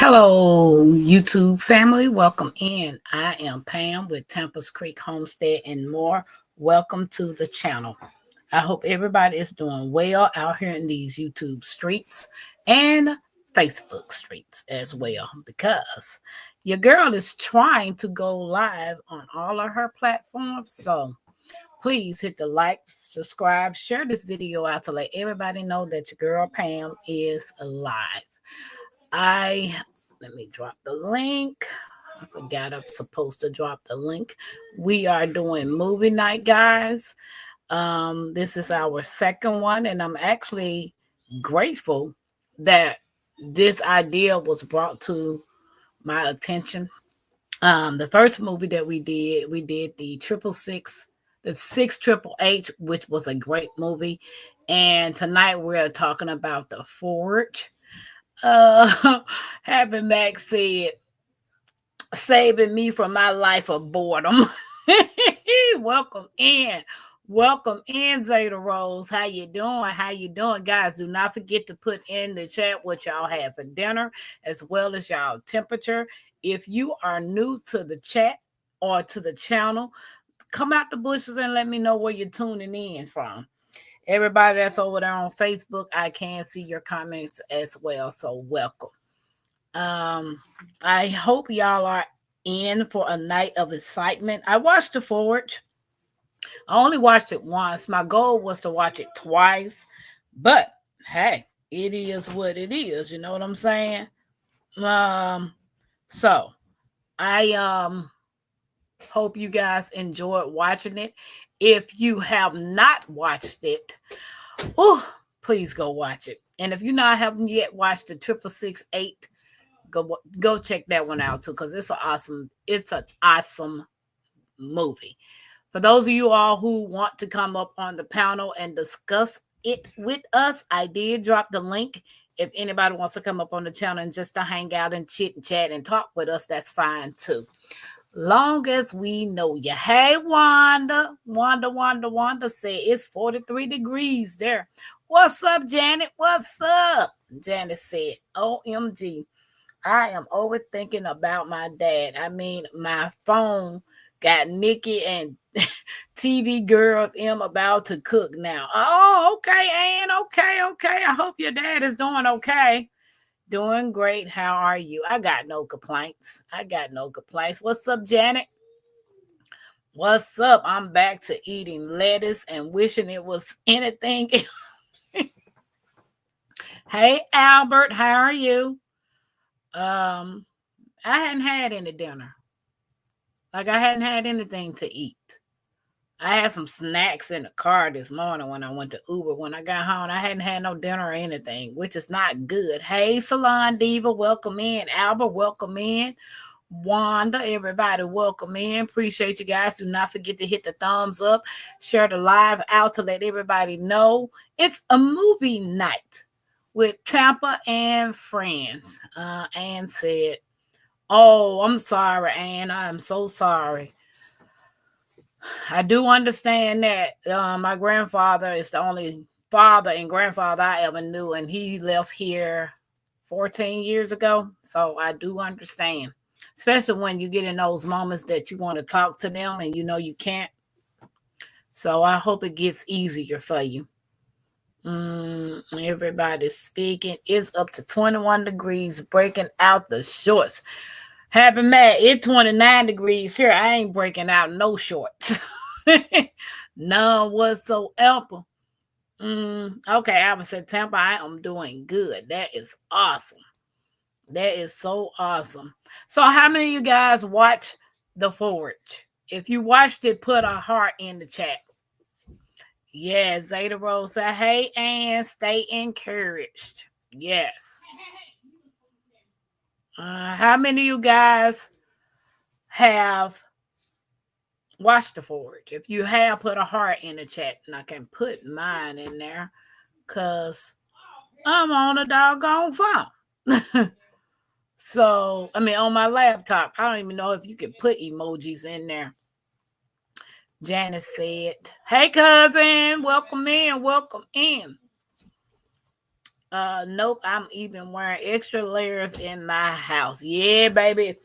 Hello, YouTube family. Welcome in. I am Pam with Tampa's Creek Homestead and more. Welcome to the channel. I hope everybody is doing well out here in these YouTube streets and Facebook streets as well, because your girl is trying to go live on all of her platforms. So please hit the like, subscribe, share this video out to let everybody know that your girl Pam is alive. Let me drop the link. I forgot I'm supposed to drop the link. We are doing movie night, guys. This is our second one, and I'm actually grateful that this idea was brought to my attention. The first movie that we did the six triple H, which was a great movie. And tonight we're talking about the Forge. Happy Mac said, saving me from my life of boredom. Welcome in. Welcome in, Zeta Rose. How you doing? How you doing? Guys, do not forget to put in the chat what y'all have for dinner, as well as y'all temperature. If you are new to the chat or to the channel, come out the bushes and let me know where you're tuning in from. Everybody that's over there on Facebook, I can see your comments as well. So welcome. I hope y'all are in for a night of excitement. I watched The Forge. I only watched it once. My goal was to watch it twice, but hey, it is what it is. You know what I'm saying? So I hope you guys enjoyed watching it. If you have not watched it, please go watch it. And if you haven't yet watched the 666-8, go check that one out too, because it's an awesome movie. For those of you all who want to come up on the panel and discuss it with us, I did drop the link. If anybody wants to come up on the channel and just to hang out and chit and chat and talk with us, that's fine too. Long as we know you. Hey, Wanda said it's 43 degrees there. What's up, Janet? What's up? Janet said, OMG, I am overthinking about my dad. I mean, my phone got Nikki and TV girls about to cook now. Oh, okay, Ann. Okay. I hope your dad is doing okay. Doing great. How are you? I got no complaints. What's up, Janet? What's up? I'm back to eating lettuce and wishing it was anything else. Hey, Albert. How are you? I hadn't had any dinner. I hadn't had anything to eat. I had some snacks in the car this morning when I went to Uber. When I got home, I hadn't had no dinner or anything, which is not good. Hey, Salon Diva, welcome in. Albert, welcome in. Wanda, everybody, welcome in. Appreciate you guys. Do not forget to hit the thumbs up. Share the live out to let everybody know it's a movie night with Tampa and friends. Ann said, oh, I'm sorry, Ann. I'm so sorry. I do understand that my grandfather is the only father and grandfather I ever knew, and he left here 14 years ago. So I do understand, especially when you get in those moments that you want to talk to them and you can't. So I hope it gets easier for you. Everybody's speaking. It's up to 21 degrees, breaking out the shorts. Happy Matt, it's 29 degrees here. I ain't breaking out no shorts. None whatsoever. Okay, I would say Tampa, I am doing good. That is awesome. That is so awesome. So how many of you guys watch The Forge? If you watched it, put a heart in the chat. Yeah, Zeta Rose said, hey, Ann, stay encouraged. Yes. How many of you guys have watched The Forge? If you have, put a heart in the chat, and I can put mine in there because I'm on a doggone phone. So, I mean, on my laptop, I don't even know if you can put emojis in there. Janice said, hey, cousin, welcome in. Nope, I'm even wearing extra layers in my house. Yeah, baby.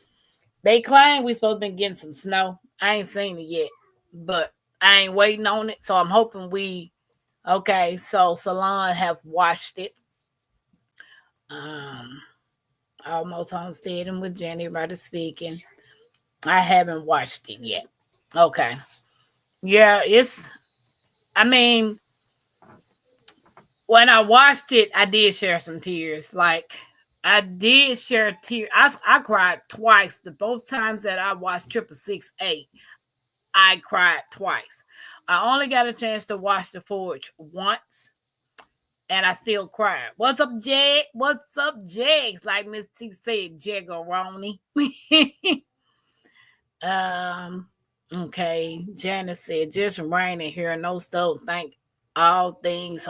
They claim we supposed to be getting some snow. I ain't seen it yet, but I ain't waiting on it. So I'm hoping we. Okay, so Salon have watched it. Um, almost homestead and with Jenny about speaking. I haven't watched it yet. Okay, yeah, it's. I mean, when I watched it, I did share some tears. Like I did share tears. I cried twice. The both times that I watched 666 I cried twice. I only got a chance to watch The Forge once, and I still cried. What's up, Jag? What's up, Jags? Like Miss T said, Jaggeroni. um, okay. Janice said, just raining here, no stove. Thank all things.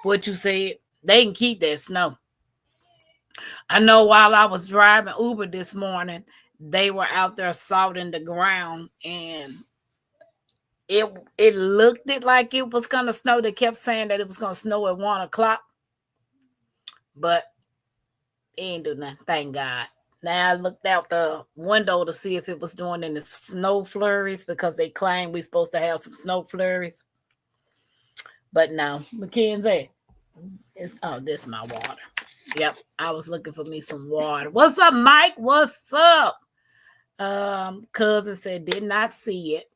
What you said, they can keep that snow. I know while I was driving Uber this morning, they were out there salting the ground, and it it looked it like it was gonna snow. They kept saying that it was gonna snow at 1 o'clock, but it ain't do nothing. Thank God. Now I looked out the window to see if it was doing any snow flurries because they claim we're supposed to have some snow flurries. But no, Mackenzie, it's this is my water. Yep, I was looking for me some water. What's up, Mike? What's up? Cousin said did not see it.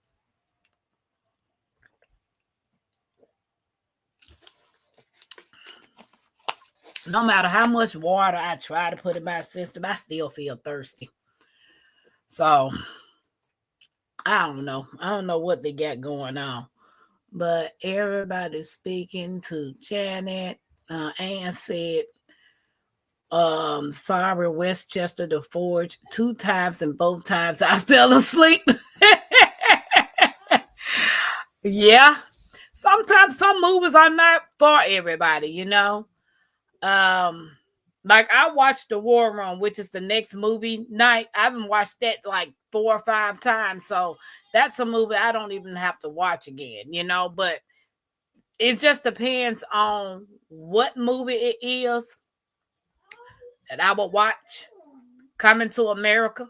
No matter how much water I try to put in my system, I still feel thirsty. So I don't know. I don't know what they got going on. But everybody's speaking to Janet. Ann said, sorry, Westchester the Forge 2 times, and both times I fell asleep. Yeah. Sometimes some movies are not for everybody, you know. Um, like I watched The War Room, which is the next movie night. I haven't watched that like 4 or 5 times, so that's a movie I don't even have to watch again, you know. But it just depends on what movie it is that I will watch. Coming to America,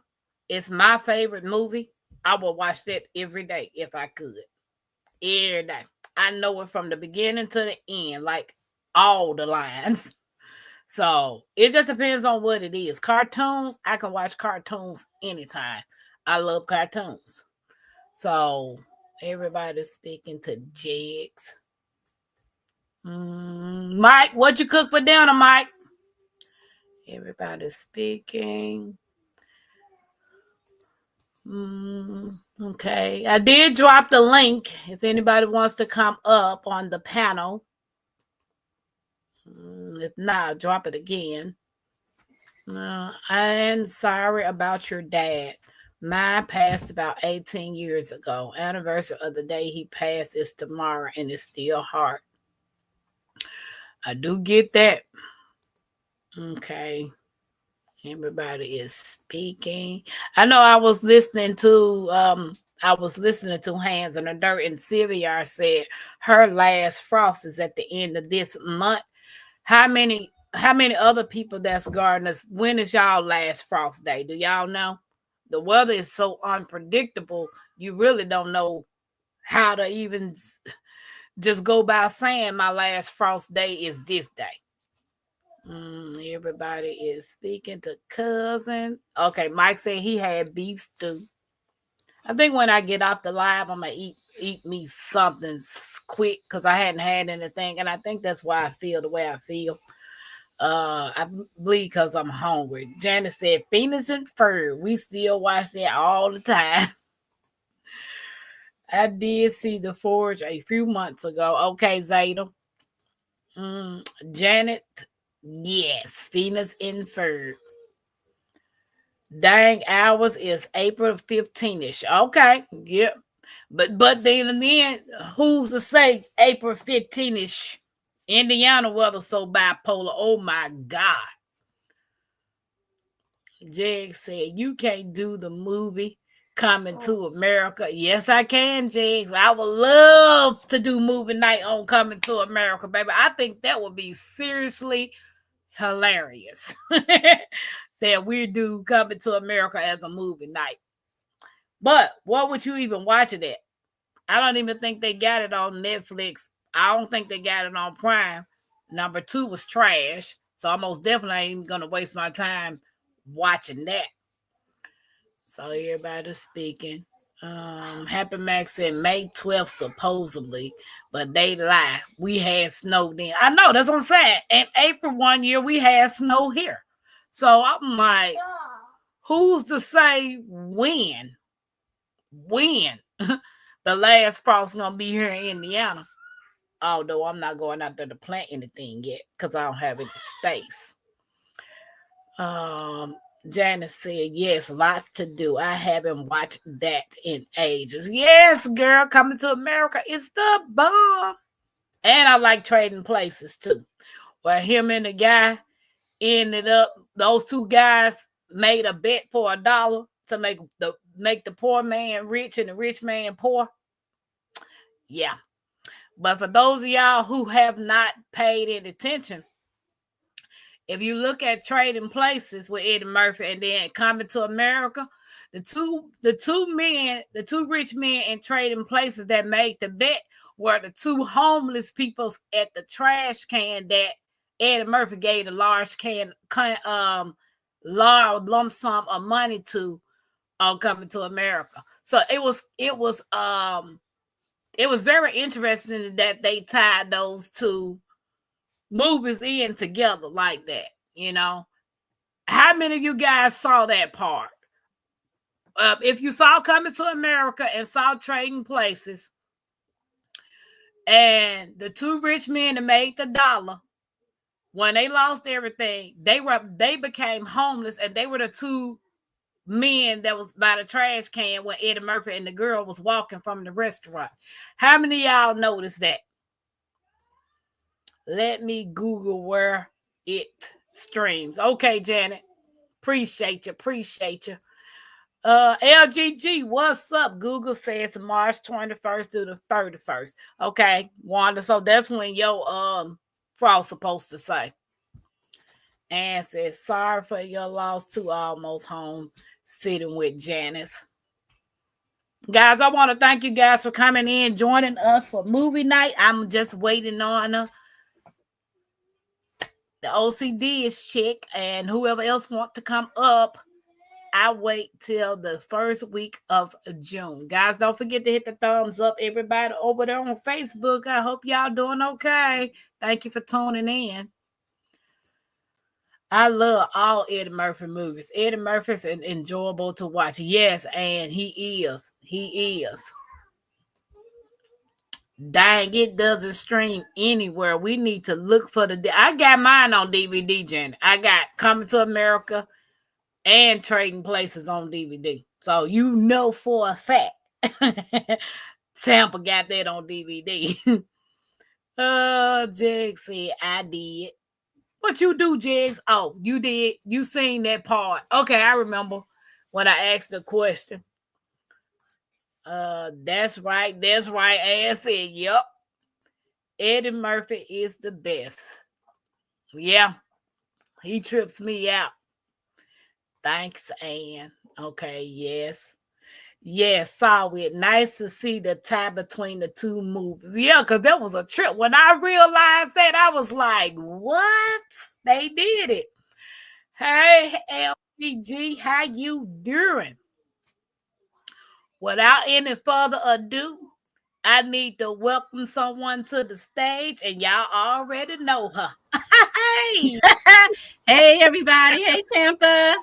it's my favorite movie. I will watch that every day if I could. Every day. I know it from the beginning to the end, like all the lines. So it just depends on what it is. Cartoons, I can watch cartoons anytime. I love cartoons. So everybody's speaking to Jigs. Mike, what you cook for dinner, Mike? Everybody's speaking. Okay. I did drop the link if anybody wants to come up on the panel. If not, drop it again. I'm sorry about your dad. Mine passed about 18 years ago. Anniversary of the day he passed is tomorrow, and it's still hard. I do get that. Okay. Everybody is speaking. I know I was listening to Hands in the Dirt, and Sylvia said her last frost is at the end of this month. How many other people that's gardeners? When is y'all last frost day? Do y'all know? The weather is so unpredictable, you really don't know how to even just go by saying my last frost day is this day. Everybody is speaking to cousin. Okay, Mike said he had beef stew. I think when I get off the live, I'm gonna eat me something quick because I hadn't had anything, and I think that's why I feel the way I feel. I believe because I'm hungry. Janice said Phoenix and Fur. We still watch that all the time. I did see The Forge a few months ago. Okay, Zeta. Janet, yes, Phoenix and Fur. Dang hours is April 15ish. Okay, yep. But then who's to say April 15ish? Indiana weather so bipolar. Oh my God. Jag said you can't do the movie Coming to America. Yes, I can, Jigs. I would love to do movie night on Coming to America, baby. I think that would be seriously hilarious. That we do Coming to America as a movie night. But what would you even watch it at? I don't even think they got it on Netflix. I don't think they got it on Prime. Number 2 was trash. So I most definitely ain't gonna waste my time watching that. So everybody's speaking. Happy Max said May 12th supposedly, but they lie. We had snow then. I know, that's what I'm saying. In April one year, we had snow here. So I'm like, who's to say when? When? The last frost gonna be here in Indiana. Although I'm not going out there to plant anything yet because I don't have any space. Um, Janice said, yes, lots to do. I haven't watched that in ages. Yes, girl, Coming to America. It's the bomb. And I like Trading Places too. Where him and the guy ended up, those two guys made a bet for $1 to make the poor man rich and the rich man poor. Yeah. But for those of y'all who have not paid any attention, if you look at Trading Places with Eddie Murphy and then Coming to America, the two rich men in Trading Places that made the bet were the two homeless people at the trash can that Eddie Murphy gave a large large lump sum of money to on Coming to America. So it was very interesting that they tied those two movies in together like that. How many of you guys saw that part? If you saw Coming to America and saw Trading Places, and the two rich men that made the $1, when they lost everything, they became homeless, and they were the two men that was by the trash can when Eddie Murphy and the girl was walking from the restaurant. How many of y'all noticed that? Let me Google where it streams. Okay, Janet. Appreciate you. LGG, what's up? Google says March 21st through the 31st. Okay, Wanda. So that's when your frost supposed to say. And says, sorry for your loss to Almost Home, sitting with Janice. Guys, I want to thank you guys for coming in, joining us for movie night. I'm just waiting on the OCD is check, and whoever else want to come up, I wait till the first week of June. Guys, don't forget to hit the thumbs up. Everybody over there on Facebook, I hope y'all doing okay. Thank you for tuning in. I love all Eddie Murphy movies. Eddie Murphy's enjoyable to watch. Yes, and he is. Dang, it doesn't stream anywhere. We need to look for I got mine on DVD, Jen. I got Coming to America and Trading Places on DVD. So you know for a fact Tampa got that on DVD. Jigs said, I did. What you do, Jigs? Oh, you did. You seen that part. Okay, I remember when I asked the question. That's right. Ann said, yep. Eddie Murphy is the best. Yeah. He trips me out. Thanks, Ann. Okay, yes. Yes, saw it. Nice to see the tie between the two movies. Yeah, because that was a trip. When I realized that, I was like, what? They did it. Hey, LPG, how you doing? Without any further ado, I need to welcome someone to the stage, and y'all already know her. Hey! Hey, everybody. Hey, Tampa.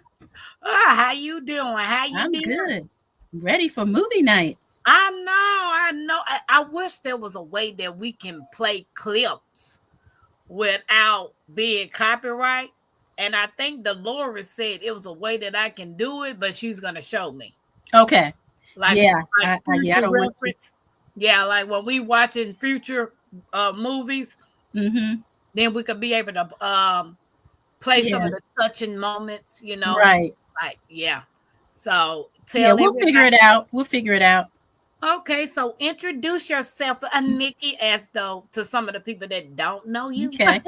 How you doing? I'm good. Ready for movie night. I know. I wish there was a way that we can play clips without being copyright. And I think Dolores said it was a way that I can do it, but she's going to show me. Okay. Like, yeah. I don't reference. Yeah, like when we watching future movies, then we could be able to play some of the touching moments, Right. Like, yeah. So Yeah, Tell we'll figure everybody. it out. We'll figure it out. Okay, so introduce yourself to Nikki as though to some of the people that don't know you. Okay.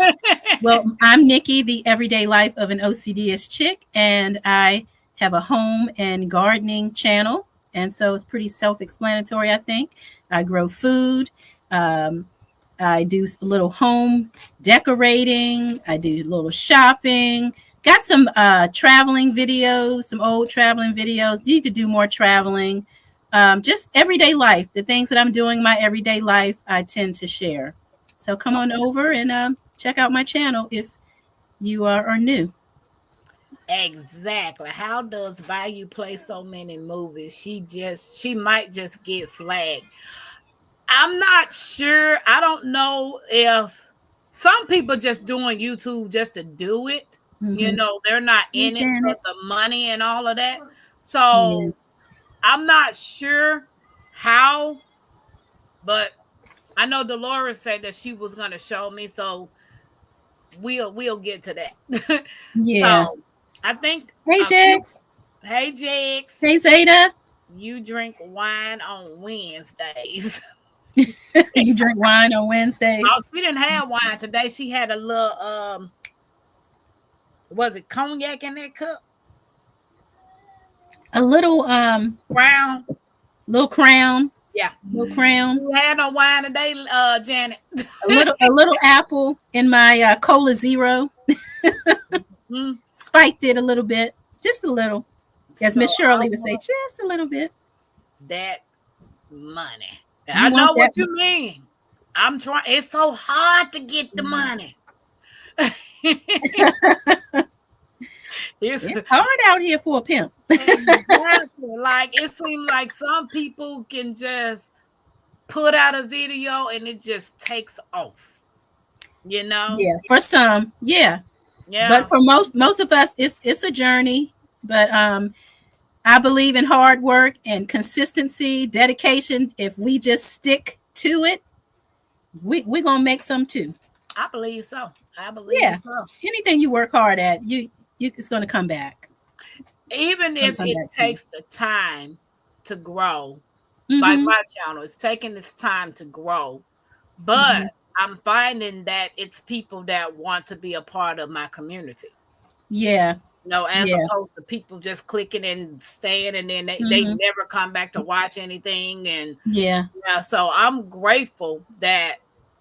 Well, I'm Nikki, the everyday life of an OCDist chick, and I have a home and gardening channel. And so it's pretty self explanatory, I think. I grow food. Um, I do a little home decorating. I do a little shopping. Got some traveling videos, some old traveling videos. Need to do more traveling. Just everyday life. The things that I'm doing in my everyday life, I tend to share. So come on over and check out my channel if you are new. Exactly. How does Value play so many movies? She might just get flagged. I'm not sure. I don't know if some people just doing YouTube just to do it. You Mm-hmm. know, they're not Hey, in it for Janet. the money and all of that. Yeah. So I'm not sure how, but I know Dolores said that she was gonna show me, so we'll get to that. Yeah. So I think Hey, a few. Jax. Hey Jigs, Hey, Zeta. you drink wine on Wednesdays. You drink wine on Oh, Wednesdays? she didn't have wine today. She had a little was it cognac in that cup? A little Brown. little crown, Yeah. little crown. You had no wine today, Janet. A little apple in my cola zero. Mhm. Spiked it a little bit, just a little. As So Miss I Shirley would say, want just a little bit. that money. I You know want that? what you mean. I'm trying. It's so hard to get the money. it's It's hard out here for a pimp. exactly like it seems like some people can just put out a video and it just takes off. You know? Yeah, for some, yeah, but Yeah. for most of us, it's a journey. But I believe in hard work and consistency, dedication. If we just stick to it, we're gonna make some too. I believe so. I believe Yeah, so. anything you work hard at, you it's gonna come back. Even It's gonna if come it back to you. takes the time to grow, like Mm-hmm. my channel, it's taking its time to grow. But Mm-hmm. I'm finding that it's people that want to be a part of my community. Yeah. As Yeah. opposed to people just clicking and staying and then they Mm-hmm. never come back to watch anything. And Yeah. yeah, so I'm grateful that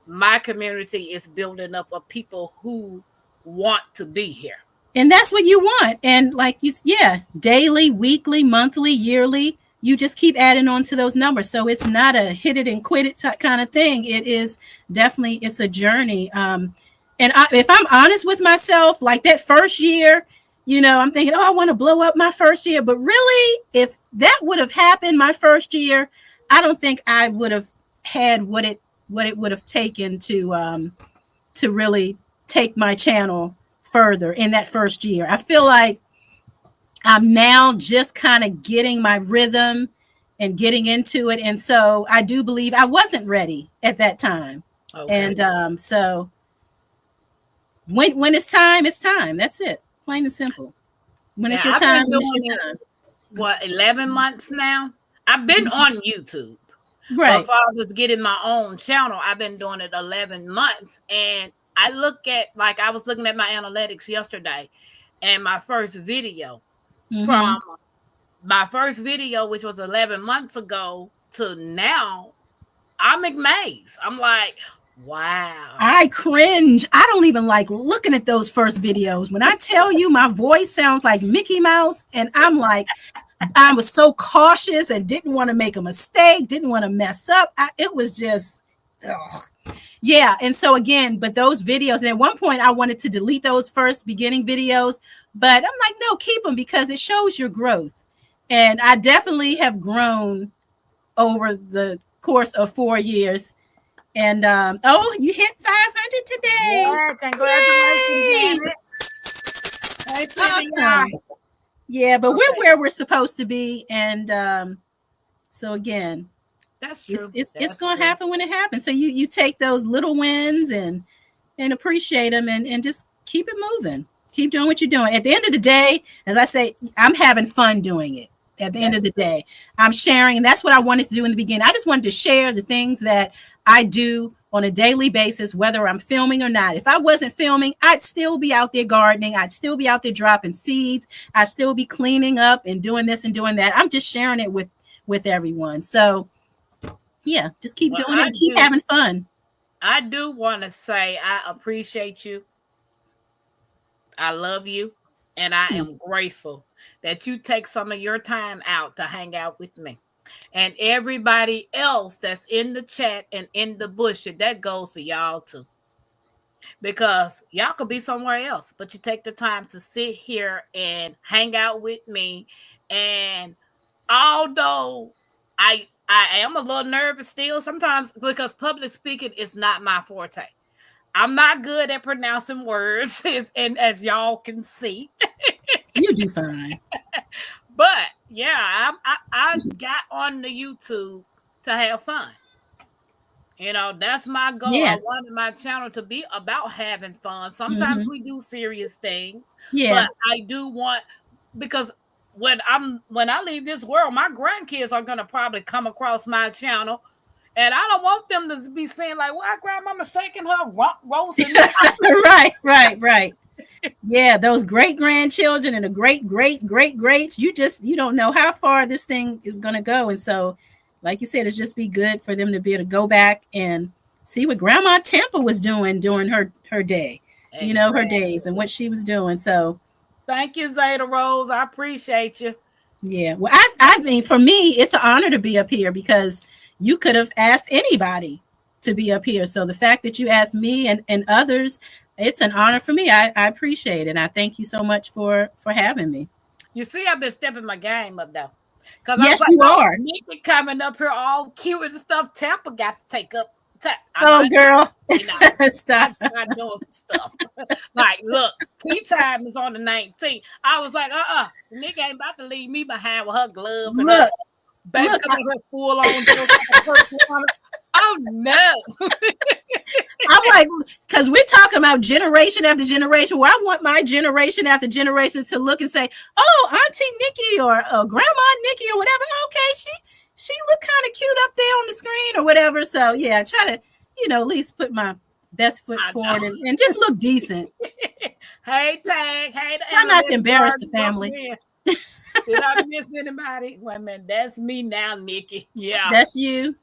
my community is building up of people who want to be here. And that's what you want. And like yeah, daily, weekly, monthly, yearly, you just keep adding on to those numbers. So it's not a hit it and quit it kind of thing. It is definitely, it's a journey. And if I'm honest with myself, like that first year, I'm thinking, oh, I want to blow up my first year. But really, if that would have happened my first year, I don't think I would have had what it would have taken to really take my channel further in that first year. I feel like I'm now just kind of getting my rhythm and getting into it. And so I do believe I wasn't ready at that time. Okay. And so when it's time, it's time. That's it. Plain and simple. When it's Yeah, your I've been time, when it's doing your it time. 11 months now. I've been on YouTube. But Right. for I was getting my own channel, I've been doing it 11 months. And I look at, like, I was looking at my analytics yesterday and my first video Mm-hmm. from my first video, which was 11 months ago, to now, I'm amazed. I'm like, wow. I cringe. I don't even like looking at those first videos. When I tell you my voice sounds like Mickey Mouse, and I'm like, I was so cautious and didn't want to make a mistake, didn't want to mess up. It was just, ugh. Yeah. And so again, but those videos, and at one point I wanted to delete those first beginning videos, but I'm like, no, keep them because it shows your growth. And I definitely have grown over the course of 4 years. And oh, you hit 500 today. Yeah, congratulations, Yay. Janet. Hey, Awesome. Yeah, but we're Okay. where we're supposed to be. And so again, That's it's true. it's That's gonna true. happen when it happens. So you take those little wins and appreciate them and just keep it moving. Keep doing what you're doing. At the end of the day, as I say, I'm having fun doing it. at the end of That's the true. day. I'm sharing, and that's what I wanted to do in the beginning. I just wanted to share the things that I do on a daily basis, whether I'm filming or not. If I wasn't filming, I'd still be out there gardening. I'd still be out there dropping seeds. I'd still be cleaning up and doing this and doing that. I'm just sharing it with everyone. So yeah, just keep Well, doing it and keep having fun. I do want to say I appreciate you. I love you. And I am grateful that you take some of your time out to hang out with me. And everybody else that's in the chat and in the bush, that goes for y'all too. Because y'all could be somewhere else, but you take the time to sit here and hang out with me. And although I am a little nervous still sometimes because public speaking is not my forte. I'm not good at pronouncing words, and as y'all can see. You do fine. But yeah, I got on the YouTube to have fun. That's my goal. I Yeah. wanted my channel to be about having fun. Sometimes Hmm. we do serious things, Yeah. but I do want because when I leave this world, my grandkids are gonna probably come across my channel. And I don't want them to be saying like, "Why grandmama shaking her roasting me?" Right, right, right. Yeah, those great grandchildren and the great great great greats. You don't know how far this thing is going to go, and so, like you said, it's just be good for them to be able to go back and see what Grandma Tampa was doing during her day, her days and Exactly. what she was doing. So Thank you, Zeta Rose. I appreciate you. yeah, well, I mean, for me, it's an honor to be up here because you could have asked anybody to be up here. So the fact that you asked me and others, it's an honor for me. I appreciate it. And I thank you so much for having me. You see, I've been stepping my game up though. Cause I was Yes, like, you oh, are. Nikki coming up here all cute and stuff. Tampa got to take up. I'm Oh, not girl, you know, I stop. start doing some stuff. Like, look, tea time is on the 19th. I was like, Nikki ain't about to leave me behind with her gloves and her Look, baby look. coming her full on dress like a purple woman. Oh no. I'm like, because we're talking about generation after generation. Where I want my generation after generation to look and say, "Oh, Auntie Nikki or Grandma Nikki or whatever." Okay, she looked kind of cute up there on the screen or whatever. So yeah, I try to, at least put my best foot I know. forward and just look decent. Hey, Tag. Hey, the Try not to analyst embarrass the garden. Welcome family. in. Did I miss anybody? Wait a minute. That's me now, Nikki. Yeah. That's you.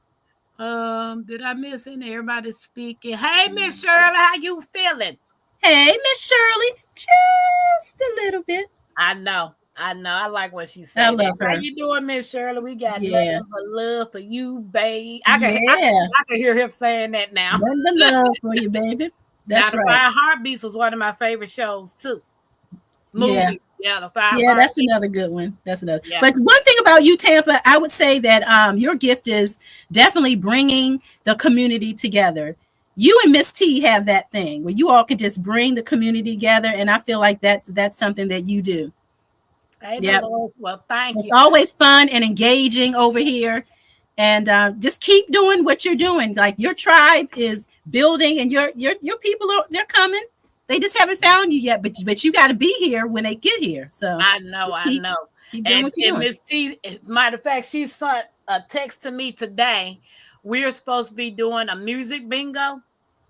Did I miss any? Everybody speaking. Hey, Miss Shirley, how you feeling? Hey, Miss Shirley, just a little bit. I know. I know. I like what she I said. love How her. you doing, Miss Shirley? We got Yeah, nothing but love for you, babe. yeah. I can hear him saying that now. Nothing but love for you, baby. Now, That's the right. Five Heartbeats was one of my favorite shows too. Yeah. Movies. Yeah, the Five Yeah, that's Heartbeats. another good one. That's another. Yeah. But one thing about you, Tampa, I would say that your gift is definitely bringing the community together. You and Miss T have that thing where you all can just bring the community together, and I feel like that's something that you do. Hey, Yep, Dolores. Well, thank it's you. always fun and engaging over here, and just keep doing what you're doing. Like your tribe is building, and your people they're coming. They just haven't found you yet, but you got to be here when they get here. So I know, just I know. keep doing And what you're doing. Miss T, matter of fact, she sent a text to me today. We're supposed to be doing a music bingo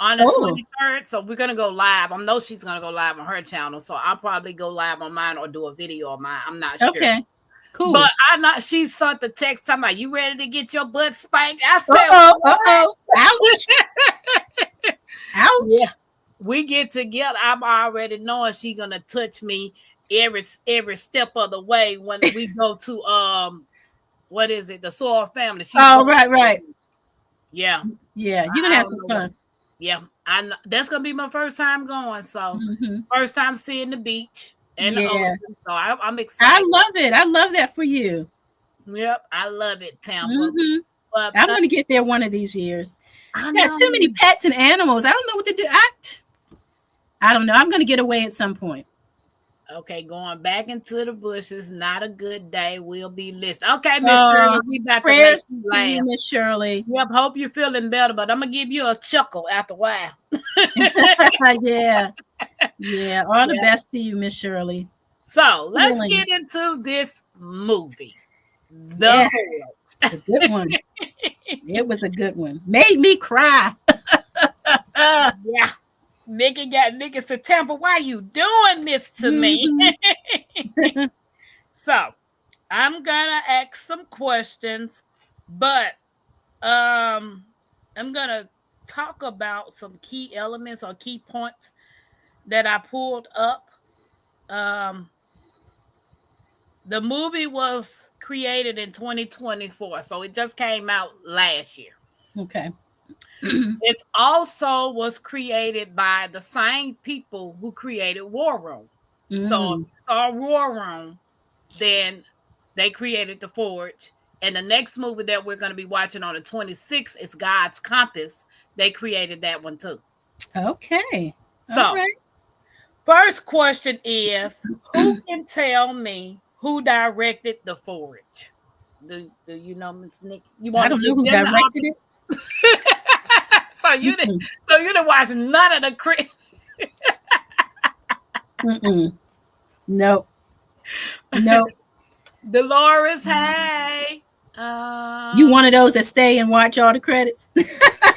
on the Oh, 23rd. So we're gonna go live. I know she's gonna go live on her channel. So I'll probably go live on mine or do a video on mine. I'm not sure. okay, cool. But I'm not she sent the text talking about you ready to get your butt spanked. I Uh said, oh, what? ouch, Yeah. ouch. We get together. I'm already knowing she's gonna touch me every step of the way when we go to what is it? The Soil family. She's Oh, going. right, right. Yeah, Yeah, you're gonna I have don't some know what. fun. Yeah, I know. That's gonna be my first time going. So Hmm. first time seeing the beach and the Yeah, ocean. So I'm I excited. love it. I love that for you. Yep, I love it, Tampa. Hmm. But I'm gonna get there one of these years. I I got know. too many pets and animals. I don't know what to do. I don't know. I'm gonna get away at some point. Okay, going back into the bushes. Not a good day. We'll be listeed. Okay, Miss Shirley, Uh, we about to make prayers you to you, laugh. Miss Shirley. Yep, hope you're feeling better, but I'm gonna give you a chuckle after a while. Yeah, yeah. All the Yeah. best to you, Miss Shirley. So let's Healing. get into this movie. The Yeah, Forge. it's a good one. It was a good one. Made me cry. Yeah. Nikki said, Tampa, why you doing this to me? Mhm. So I'm gonna ask some questions, but I'm gonna talk about some key elements or key points that I pulled up. Um, the movie was created in 2024, so it just came out last year. Okay. It also was created by the same people who created War Room. So if Mm. you saw War Room, then they created The Forge. And the next movie that we're going to be watching on the 26th is God's Compass. They created that one too. Okay. All So, right. first question is, who can tell me who directed The Forge? Do you know, Miss Nikki? You I want to don't know give who them the directed it. option? so you didn't. Mm-mm. So you didn't watch none of the. Mm-mm. Nope. Nope. Dolores, hey. You Um, one of those that stay and watch all the credits?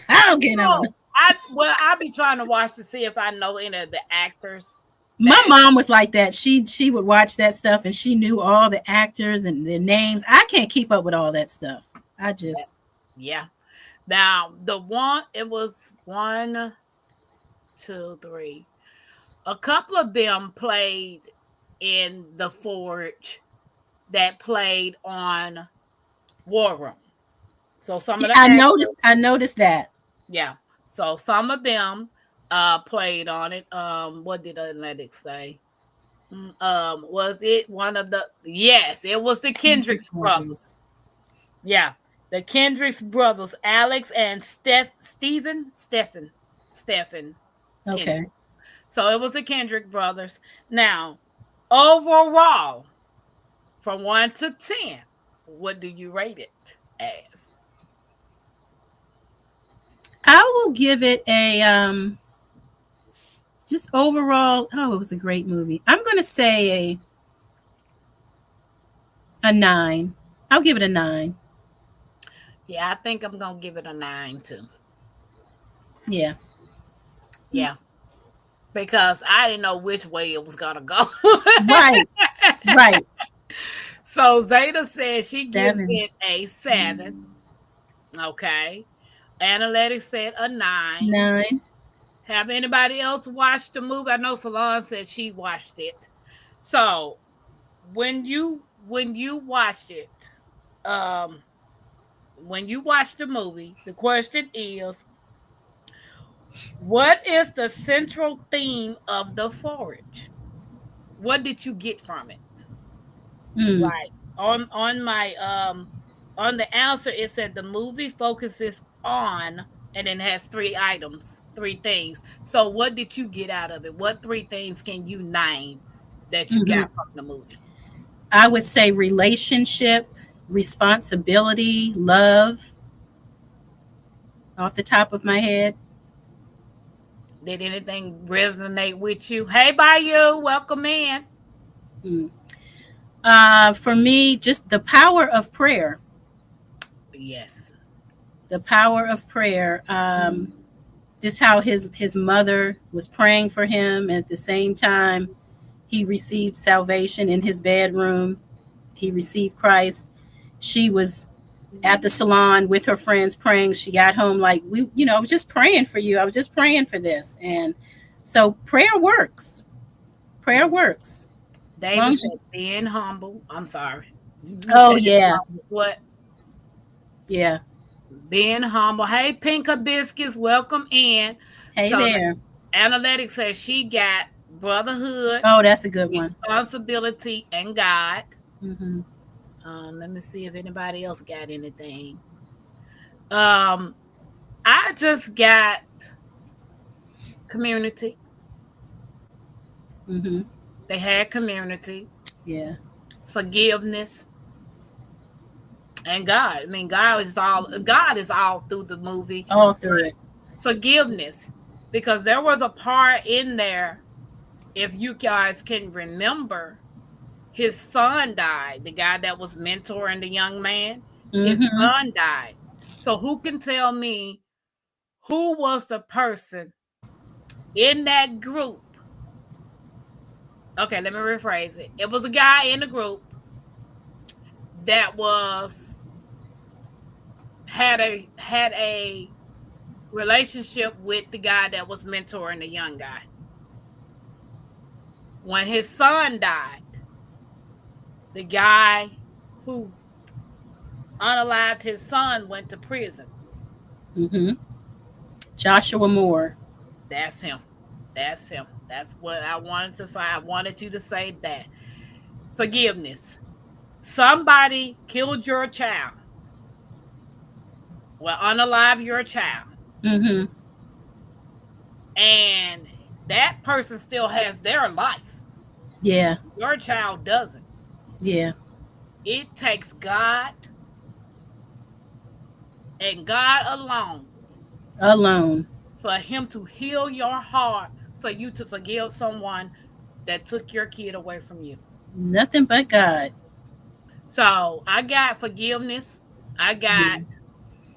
I don't get on. no, I'll be trying to watch to see if I know any of the actors My that. mom was like that. She would watch that stuff and she knew all the actors and their names. I can't keep up with all that stuff. I just Yeah. Now the one it was one, two, three. A couple of them played in the Forge that played on War Room. So some yeah, of the I noticed. actors, I noticed that. yeah. So some of them played on it. What did Athletics say? Was it one of the yes, it was the Kendrick Kendricks brothers. Brothers. Yeah. The Kendricks brothers, Alex and Stephen Okay. Kendrick. So it was the Kendrick brothers. Now, overall, from 1 to 10, what do you rate it as? I will give it a just overall. Oh, it was a great movie. I'm going to say a 9. I'll give it a 9. Yeah, I think I'm gonna give it a 9 too. Yeah. Yeah, because I didn't know which way it was gonna go. Right. Right. So Zeta said she gives 7. it a 7. Okay. Analytics said a 9. 9. Have anybody else watched the movie? I know Salon said she watched it. So when you watched it, um, when you watch the movie, the question is, what is the central theme of the forage? What did you get from it? Mm. Like on my on the answer, it said the movie focuses on and it has 3 items, 3 things. So what did you get out of it? What 3 things can you name that you Hmm. got from the movie? I would say relationship, responsibility, love, off the top of my head. Did anything resonate with you? Hey, Bayou, welcome in. Mm. For me, just the power of prayer. Yes. The power of prayer. Just how his mother was praying for him. At the same time, he received salvation in his bedroom. He received Christ. She was at the salon with her friends praying. She got home like I was just praying for you. I was just praying for this, and so prayer works. Prayer works as long David as said being humble. I'm sorry. You oh said yeah, what? yeah. Being humble. Hey, Pink Hibiscus, welcome in. Hey So the there. analytics says she got brotherhood, Oh, that's a good one. responsibility, and God. Hmm. Let me see if anybody else got anything. Um, I just got community. Hmm. They had community, Yeah, forgiveness, and God. I mean, God is all through the movie, all through but it. forgiveness, because there was a part in there, if you guys can remember, his son died. The guy that was mentoring the young man, his Mm-hmm. son died. So who can tell me who was the person in that group? Okay, let me rephrase it. It was a guy in the group that was had a relationship with the guy that was mentoring the young guy. When his son died, the guy who unalived his son went to prison. Mm-hmm. Joshua Moore. That's him. That's him. That's what I wanted to find. I wanted you to say that. Forgiveness. Somebody killed your child. Well, unalive your child. Mm-hmm. And that person still has their life. Yeah. Your child doesn't. Yeah. It takes God and God alone Alone. for him to heal your heart, for you to forgive someone that took your kid away from you. Nothing but God. So I got forgiveness. I got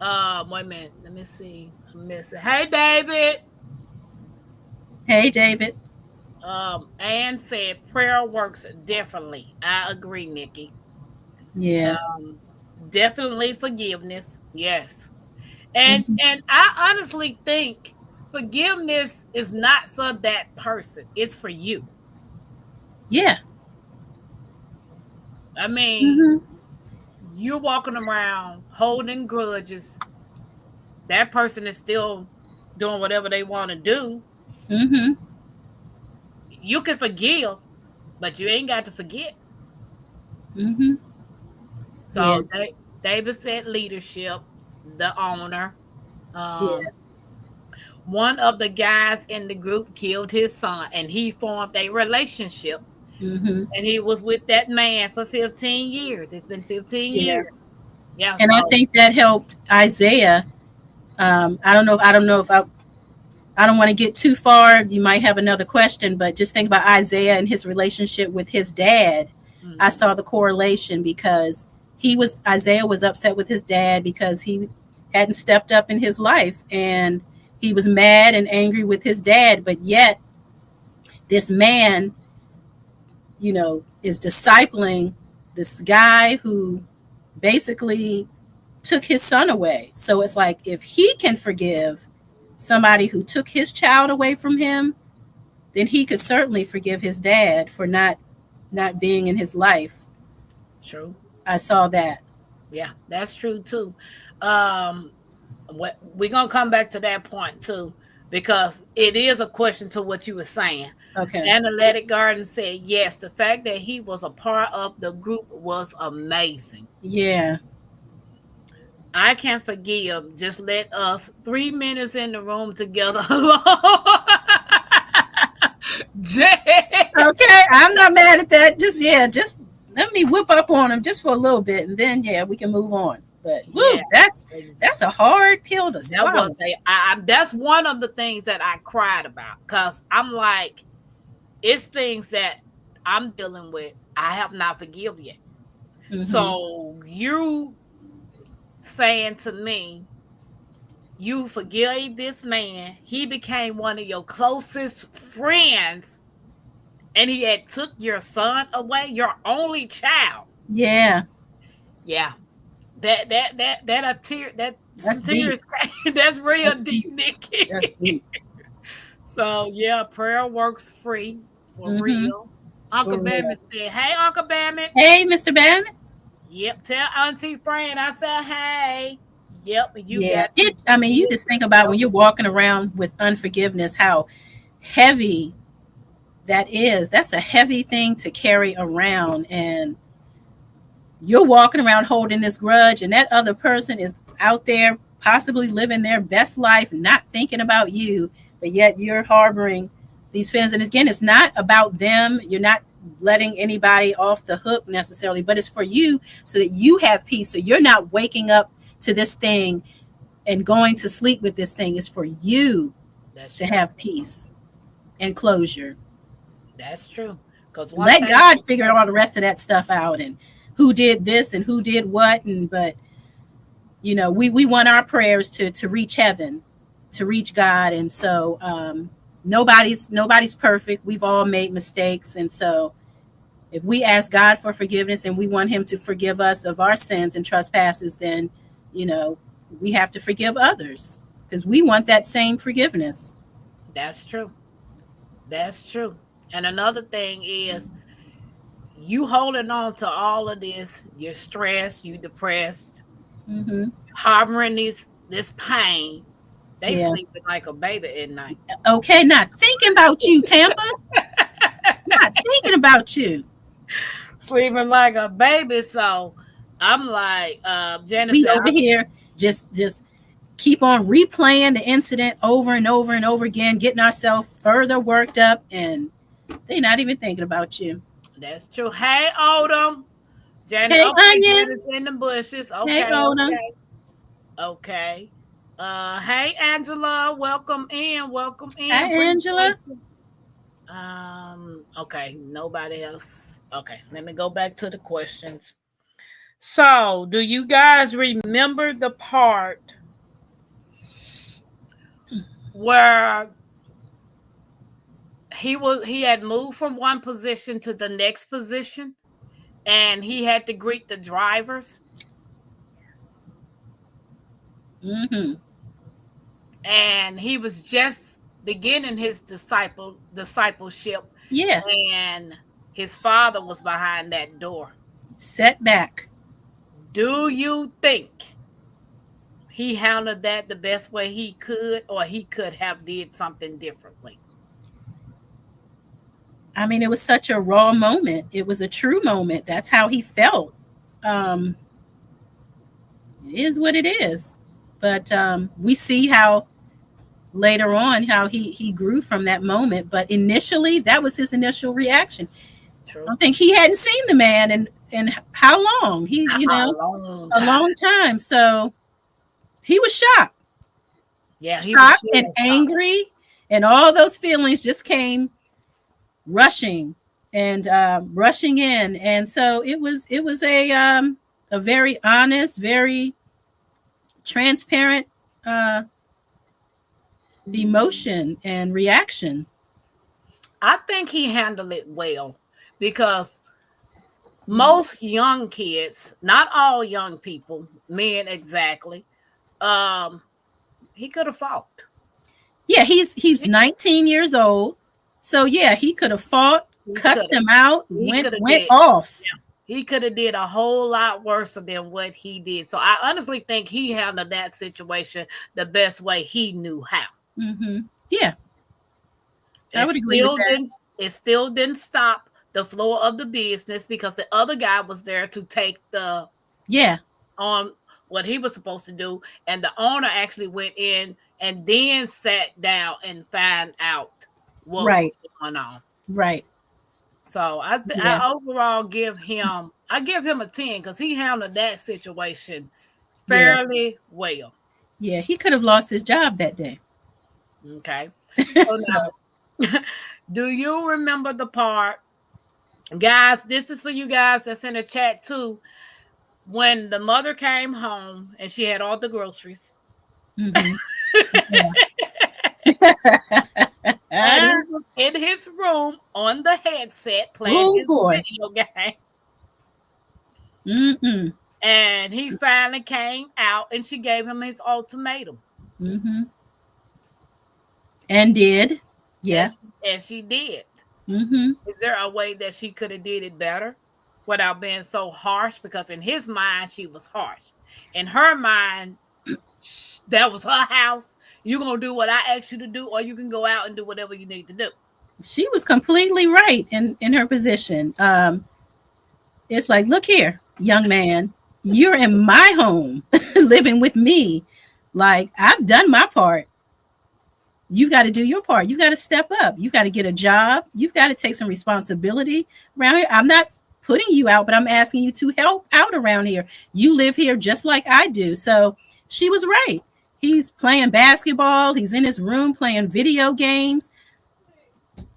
Yeah. wait a minute, let me see. I'm missing. Hey David. Hey, David. Ann said prayer works differently. I agree, Nikki. Yeah. Um, definitely forgiveness. Yes. Mm-hmm. And I honestly think forgiveness is not for that person. It's for you. Yeah. I mean, Mm-hmm. you're walking around holding grudges. That person is still doing whatever they want to do. Mm-hmm. You can forgive, but you ain't got to forget. Mm-hmm. Yeah. So David said leadership, the owner. Yeah. Um, one of the guys in the group killed his son, and he formed a relationship. Mm-hmm. And he was with that man for 15 years. It's been 15 Yeah. years. Yeah, And I so think that helped Isaiah. I don't know. I don't know if I don't want to get too far. You might have another question, but just think about Isaiah and his relationship with his dad. I mhm, saw the correlation because Isaiah was upset with his dad because he hadn't stepped up in his life, and he was mad and angry with his dad, but yet this man, is discipling this guy who basically took his son away. So it's like if he can forgive somebody who took his child away from him, then he could certainly forgive his dad for not being in his life. true. I saw that. Yeah, that's true too. Um, what we're gonna come back to that point too, because it is a question to what you were saying. Okay. Analytic Garden said yes. The fact that he was a part of the group was amazing. Yeah. I can forgive. Just let us 3 minutes in the room together alone. Jay. Okay. I'm not mad at that. Just let me whip up on him just for a little bit, and then yeah, we can move on. But Yeah, woo, that's a hard pill to that swallow. was that's one of the things that I cried about because I'm like, it's things that I'm dealing with. I have not forgiven yet. Mm-hmm. So you saying to me, you forgave this man. He became one of your closest friends, and he had took your son away, your only child. Yeah, Yeah, that a tear that that's some deep. tears came. That's real That's deep, deep. That's Nikki. deep. So yeah, prayer works free for Mm-hmm. real. Uncle For real. Bammett said, "Hey, Uncle Bammett." Hey, Mr. Bannon. Yep, tell Auntie Fran I said, "Hey." Yep, you Yeah. got to I mean, you forgive just think about when yourself. you're walking around with unforgiveness, how heavy that is. That's a heavy thing to carry around. And you're walking around holding this grudge, and that other person is out there possibly living their best life, not thinking about you, but yet you're harboring these feelings. And again, it's not about them. You're not letting anybody off the hook necessarily, but it's for you so that you have peace. So you're not waking up to this thing and going to sleep with this thing. Is for you That's to true. have peace and closure. That's true. Because one Let thing, God figure all the rest of that stuff out, and who did this and who did what. And but we want our prayers to reach heaven, to reach God. And so nobody's perfect. We've all made mistakes. And so if we ask God for forgiveness and we want him to forgive us of our sins and trespasses, then you know we have to forgive others because we want that same forgiveness. that's true. That's true. And another thing is, you holding on to all of this, you're stressed, you depressed, Mm-hmm. harboring this pain. They Yeah. sleeping like a baby at night. Okay, not thinking about you, Tampa. Not thinking about you. Sleeping like a baby. So I'm like, Janice We said, over here just keep on replaying the incident over and over and over again, getting ourselves further worked up, and they're not even thinking about you. that's true. Hey, Odom. Janet, Hey, okay, Onion. Janice in the bushes. Hey, Okay, Oda. okay, okay. Hey, Angela, welcome in, welcome in. Hi, Appreciate Angela. you. Okay, nobody else. Okay, let me go back to the questions. So, do you guys remember the part where he had moved from one position to the next position and he had to greet the drivers Mm-hmm. and he was just beginning his discipleship Yeah. and his father was behind that door. Setback. Do you think he handled that the best way he could, or he could have did something differently? I mean, it was such a raw moment. It was a true moment. That's how he felt. Um, it is what it is. But we see how later on how he grew from that moment. But initially, that was his initial reaction. I True. don't think he hadn't seen the man in how long? He, A long a time. long time. So he was Yeah, he was shocked and sure shocked. angry, and all those feelings just came rushing and rushing in. And so it was a very honest, very transparent uh, emotion and reaction. I think he handled it well because most young kids, not all young people, men exactly, um, he could have fought. Yeah, he's 19 years old. So yeah, he could have fought, He could cussed have. him out, He went could have went did. off. Yeah, he could have did a whole lot worse than what he did. So I honestly think he handled that situation the best way he knew how. Hmm. Yeah, I It would agree with still that. didn't. It still didn't stop the flow of the business because the other guy was there to take the Yeah, on what he was supposed to do, and the owner actually went in and then sat down and found out what right, was going on. right. So Yeah, I overall give him a 10 because he handled that situation yeah, fairly well. yeah. He could have lost his job that day. Okay, so So, now, do you remember the part, guys? This is for you guys that's in the chat too. When the mother came home and she had all the groceries. hmm, yeah. And he was in his room on the headset playing Oh his boy. video game. Mm-mm. And he finally came out and she gave him his ultimatum. Mm-hmm. And did. Yeah. And she did. Mm-hmm. Is there a way that she could have did it better without being so harsh? Because in his mind, she was harsh. In her mind, that was her house. You're gonna do what I asked you to do, or you can go out and do whatever you need to do. She was completely right in her position. It's like, look here, young man, you're in my home, living with me. Like I've done my part. You've got to do your part. You've got to step up. You've got to get a job. You've got to take some responsibility around here. I'm not putting you out, but I'm asking you to help out around here. You live here just like I do. So she was right. He's playing basketball. He's in his room playing video games.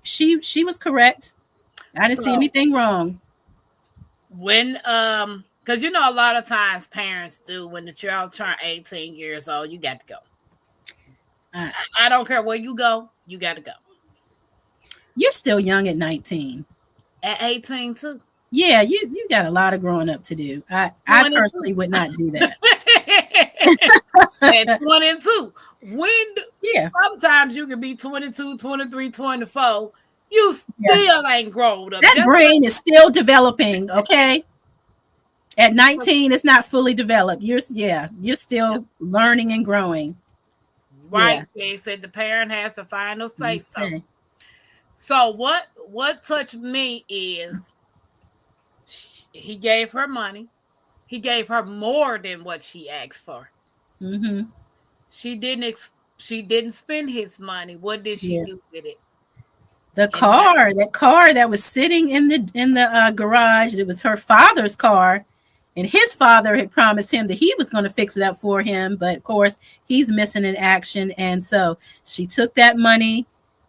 She was correct. I didn't see So anything wrong. when because you know a lot of times parents do when the child turn 18 years old, you got to go. I, I don't care where you go, you got to go. you're still young at 19. At 18 too. Yeah, you got a lot of growing up to do. I 22. personally would not do that. At 22. When Yeah, sometimes you can be 22, 23, 24. You yeah. still ain't grown up. That Just brain because is still developing, okay? At 19, it's not fully developed. You're still learning and growing. Yeah. right, they said the parent has the final You say so. say. So what touched me is he gave her money. He gave her more than what she asked for. Mm-hmm. She didn't spend his money. What did she Yeah. do with it? The And that car, that car that was sitting in the garage, it was her father's car, and his father had promised him that he was going to fix it up for him, but of course he's missing in action, and so she took that money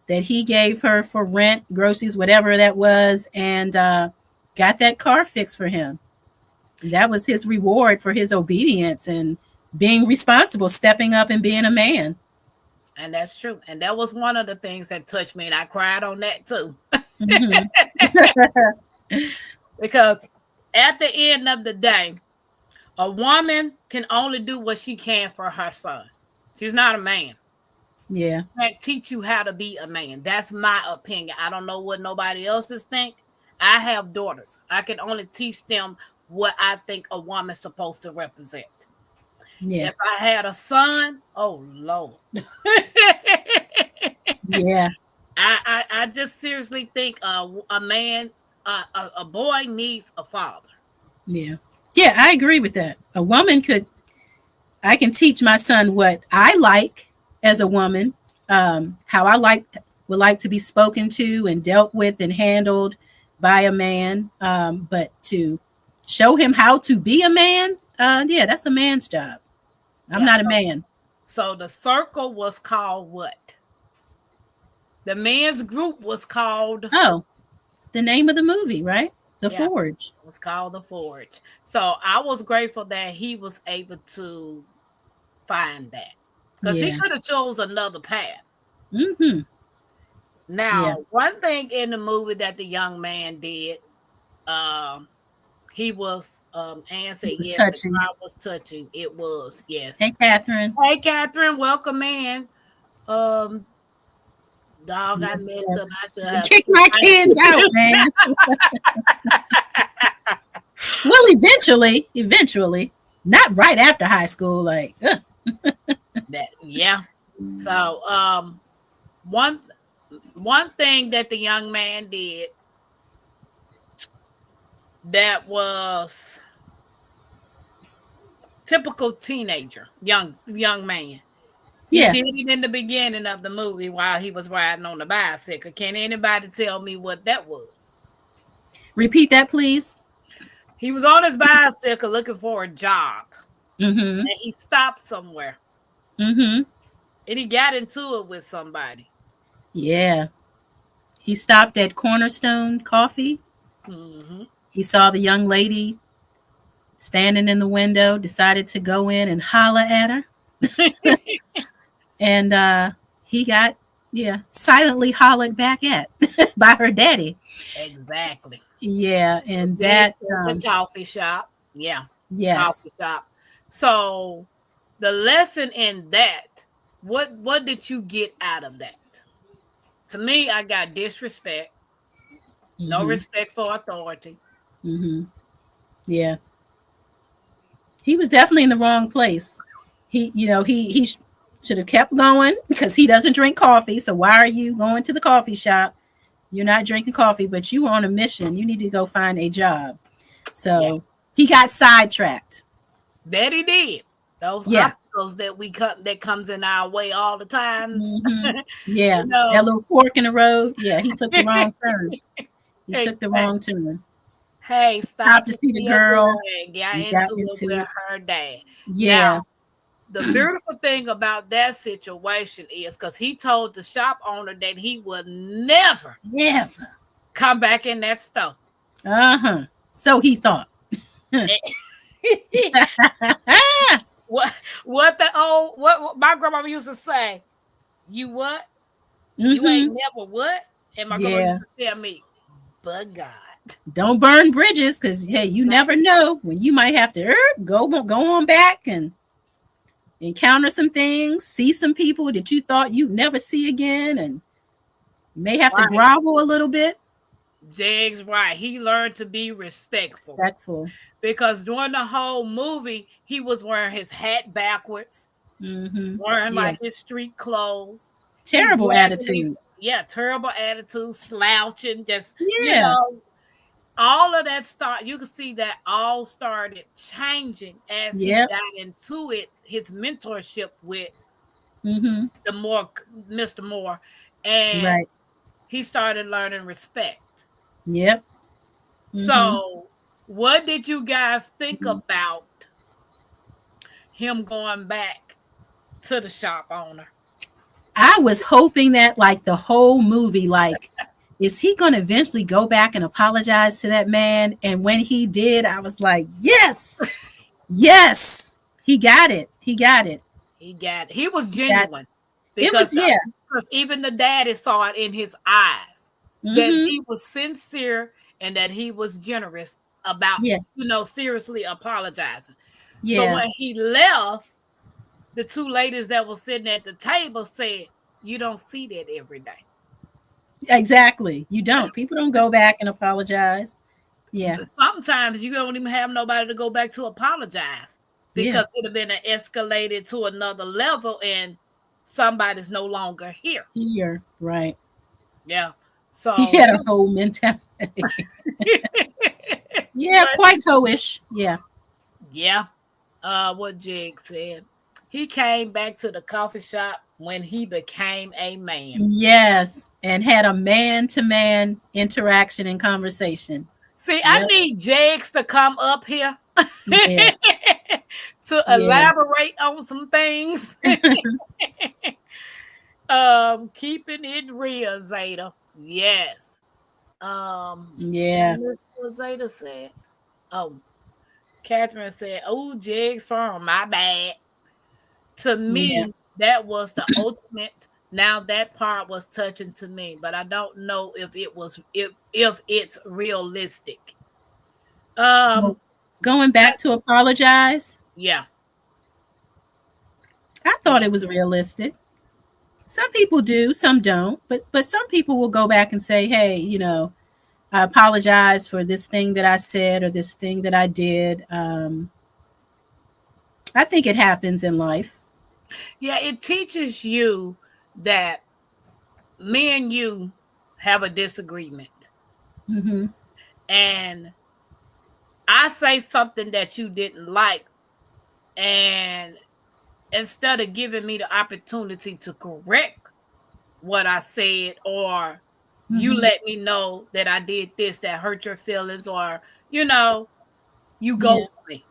that he gave her for rent, groceries, whatever that was, and got that car fixed for him. And that was his reward for his obedience and being responsible, stepping up and being a man. and that's true. And that was one of the things that touched me, and I cried on that too. Mm-hmm. Because at the end of the day, a woman can only do what she can for her son. She's not a man. Yeah. Can't teach you how to be a man. That's my opinion. I don't know what nobody else's think. I have daughters. I can only teach them what I think a woman's supposed to represent. Yeah. If I had a son, oh Lord. Yeah. I just seriously think a man, a boy needs a father. Yeah. Yeah, I agree with that. A woman could, I can teach my son what I like as a woman, how I would like to be spoken to and dealt with and handled by a man. But to show him how to be a man, yeah, that's a man's job. I'm Yeah. not a man. So the circle was called what? The men's group was called, Oh, it's the name of the movie, right? The yeah, Forge. it was called the Forge. So I was grateful that he was able to find that because he Yeah. could have chose another path. Mm-hmm. Yeah. Now, one thing in the movie that the young man did, um, he was Anne said It was yes, the touching. crowd was touching. It was, yes. Hey, Catherine. Hey Catherine, welcome in. Um, dog, I Yes, messed up. I should have kick put my my kids out, man. Well, eventually, not right after high school. Like, that. Yeah. So one one thing that the young man did that was typical teenager, young man. He yeah. did it in the beginning of the movie while he was riding on the bicycle. Can anybody tell me what that was? Repeat that, please. He was on his bicycle looking for a job, Mm-hmm. and he stopped somewhere, Mm-hmm. and he got into it with somebody. Yeah. He stopped at Cornerstone Coffee. Hmm. He saw the young lady standing in the window, decided to go in and holler at her. And he got, yeah, silently hollered back at by her daddy. Exactly. Yeah. And Then it that, said the coffee shop. Yeah, yes. coffee shop. So the lesson in that, what did you get out of that? To me, I got disrespect, no Mm-hmm. respect for authority. Mm-hmm. Yeah. He was definitely in the wrong place. He should have kept going because he doesn't drink coffee. So why are you going to the coffee shop? You're not drinking coffee, but you were on a mission. You need to go find a job. Yeah, So he got sidetracked. that he did. Those Yeah. obstacles that we come that comes in our way all the times. Hmm. you Yeah. That know. little fork in the road. Yeah. He took the wrong turn. He took the Exactly. wrong turn. Hey, Stopped stop to to see the see a girl girl and got and got into it into with it. her dad. Yeah. Now, the beautiful thing about that situation is because he told the shop owner that he would never Never. come back in that store. Uh-huh. So he thought. what what the old what my grandmama used to say, you what? You ain't Mm-hmm. never what? And my grandma used Yeah. to tell me, but God. Don't burn bridges because hey, you never know when you might have to go on back and encounter some things, see some people that you thought you'd never see again, and you may have to Right. grovel a little bit. Jig's right. He learned to be respectful Respectful. because during the whole movie, he was wearing his hat backwards, Mm-hmm. wearing Yeah. like his street clothes. He Terrible gradually, attitude. yeah, terrible attitude, slouching, just, Yeah. all of that start. You can see that all started changing as he Yep. got into it, his mentorship with Mm-hmm. the more Mr. Moore, and Right. he started learning respect. Yep. Mm-hmm. So, what did you guys think about him going back to the shop owner? I was hoping that like the whole movie, like, is he going to eventually go back and apologize to that man? And when he did, I was like, yes, yes, he got it. He got it. He got it. He was He got genuine it. because Was yeah. because even the daddy saw it in his eyes that Mm-hmm. he was sincere and that he was generous about, Yeah. seriously apologizing. So Yeah. when he left, the two ladies that were sitting at the table said, "You don't see that every day." Exactly. You don't. People don't go back and apologize. Yeah. Sometimes you don't even have nobody to go back to apologize Yeah. because it have been escalated to another level and somebody's no longer here. Here. Right. Yeah. He So had a whole mentality. Yeah. but Quite hoish. Yeah. yeah, what Jig said. He came back to the coffee shop when he became a man. Yes. And had a man to man interaction and conversation. See, I Yep. need Jags to come up here Yeah. to Yeah. elaborate on some things. Keeping it real, Zeta. Yes. Did I Yeah. miss what Zeta said? Oh, Catherine said, "Oh, Jigs firm, my bad." To Yeah. me, that was the ultimate. Now that part was touching to me, but I don't know if it was if it's realistic. Well, Um, going back that's to apologize, yeah, I thought yeah, it was realistic. Some people do, some don't, but some people will go back and say, "Hey, I apologize for this thing that I said or this thing that I did." I think it happens in life. yeah. It teaches you that me and you have a disagreement, Hmm. and I say something that you didn't like, and instead of giving me the opportunity to correct what I said, or you Hmm. let me know that I did this that hurt your feelings, or you know, you Yeah. ghost me.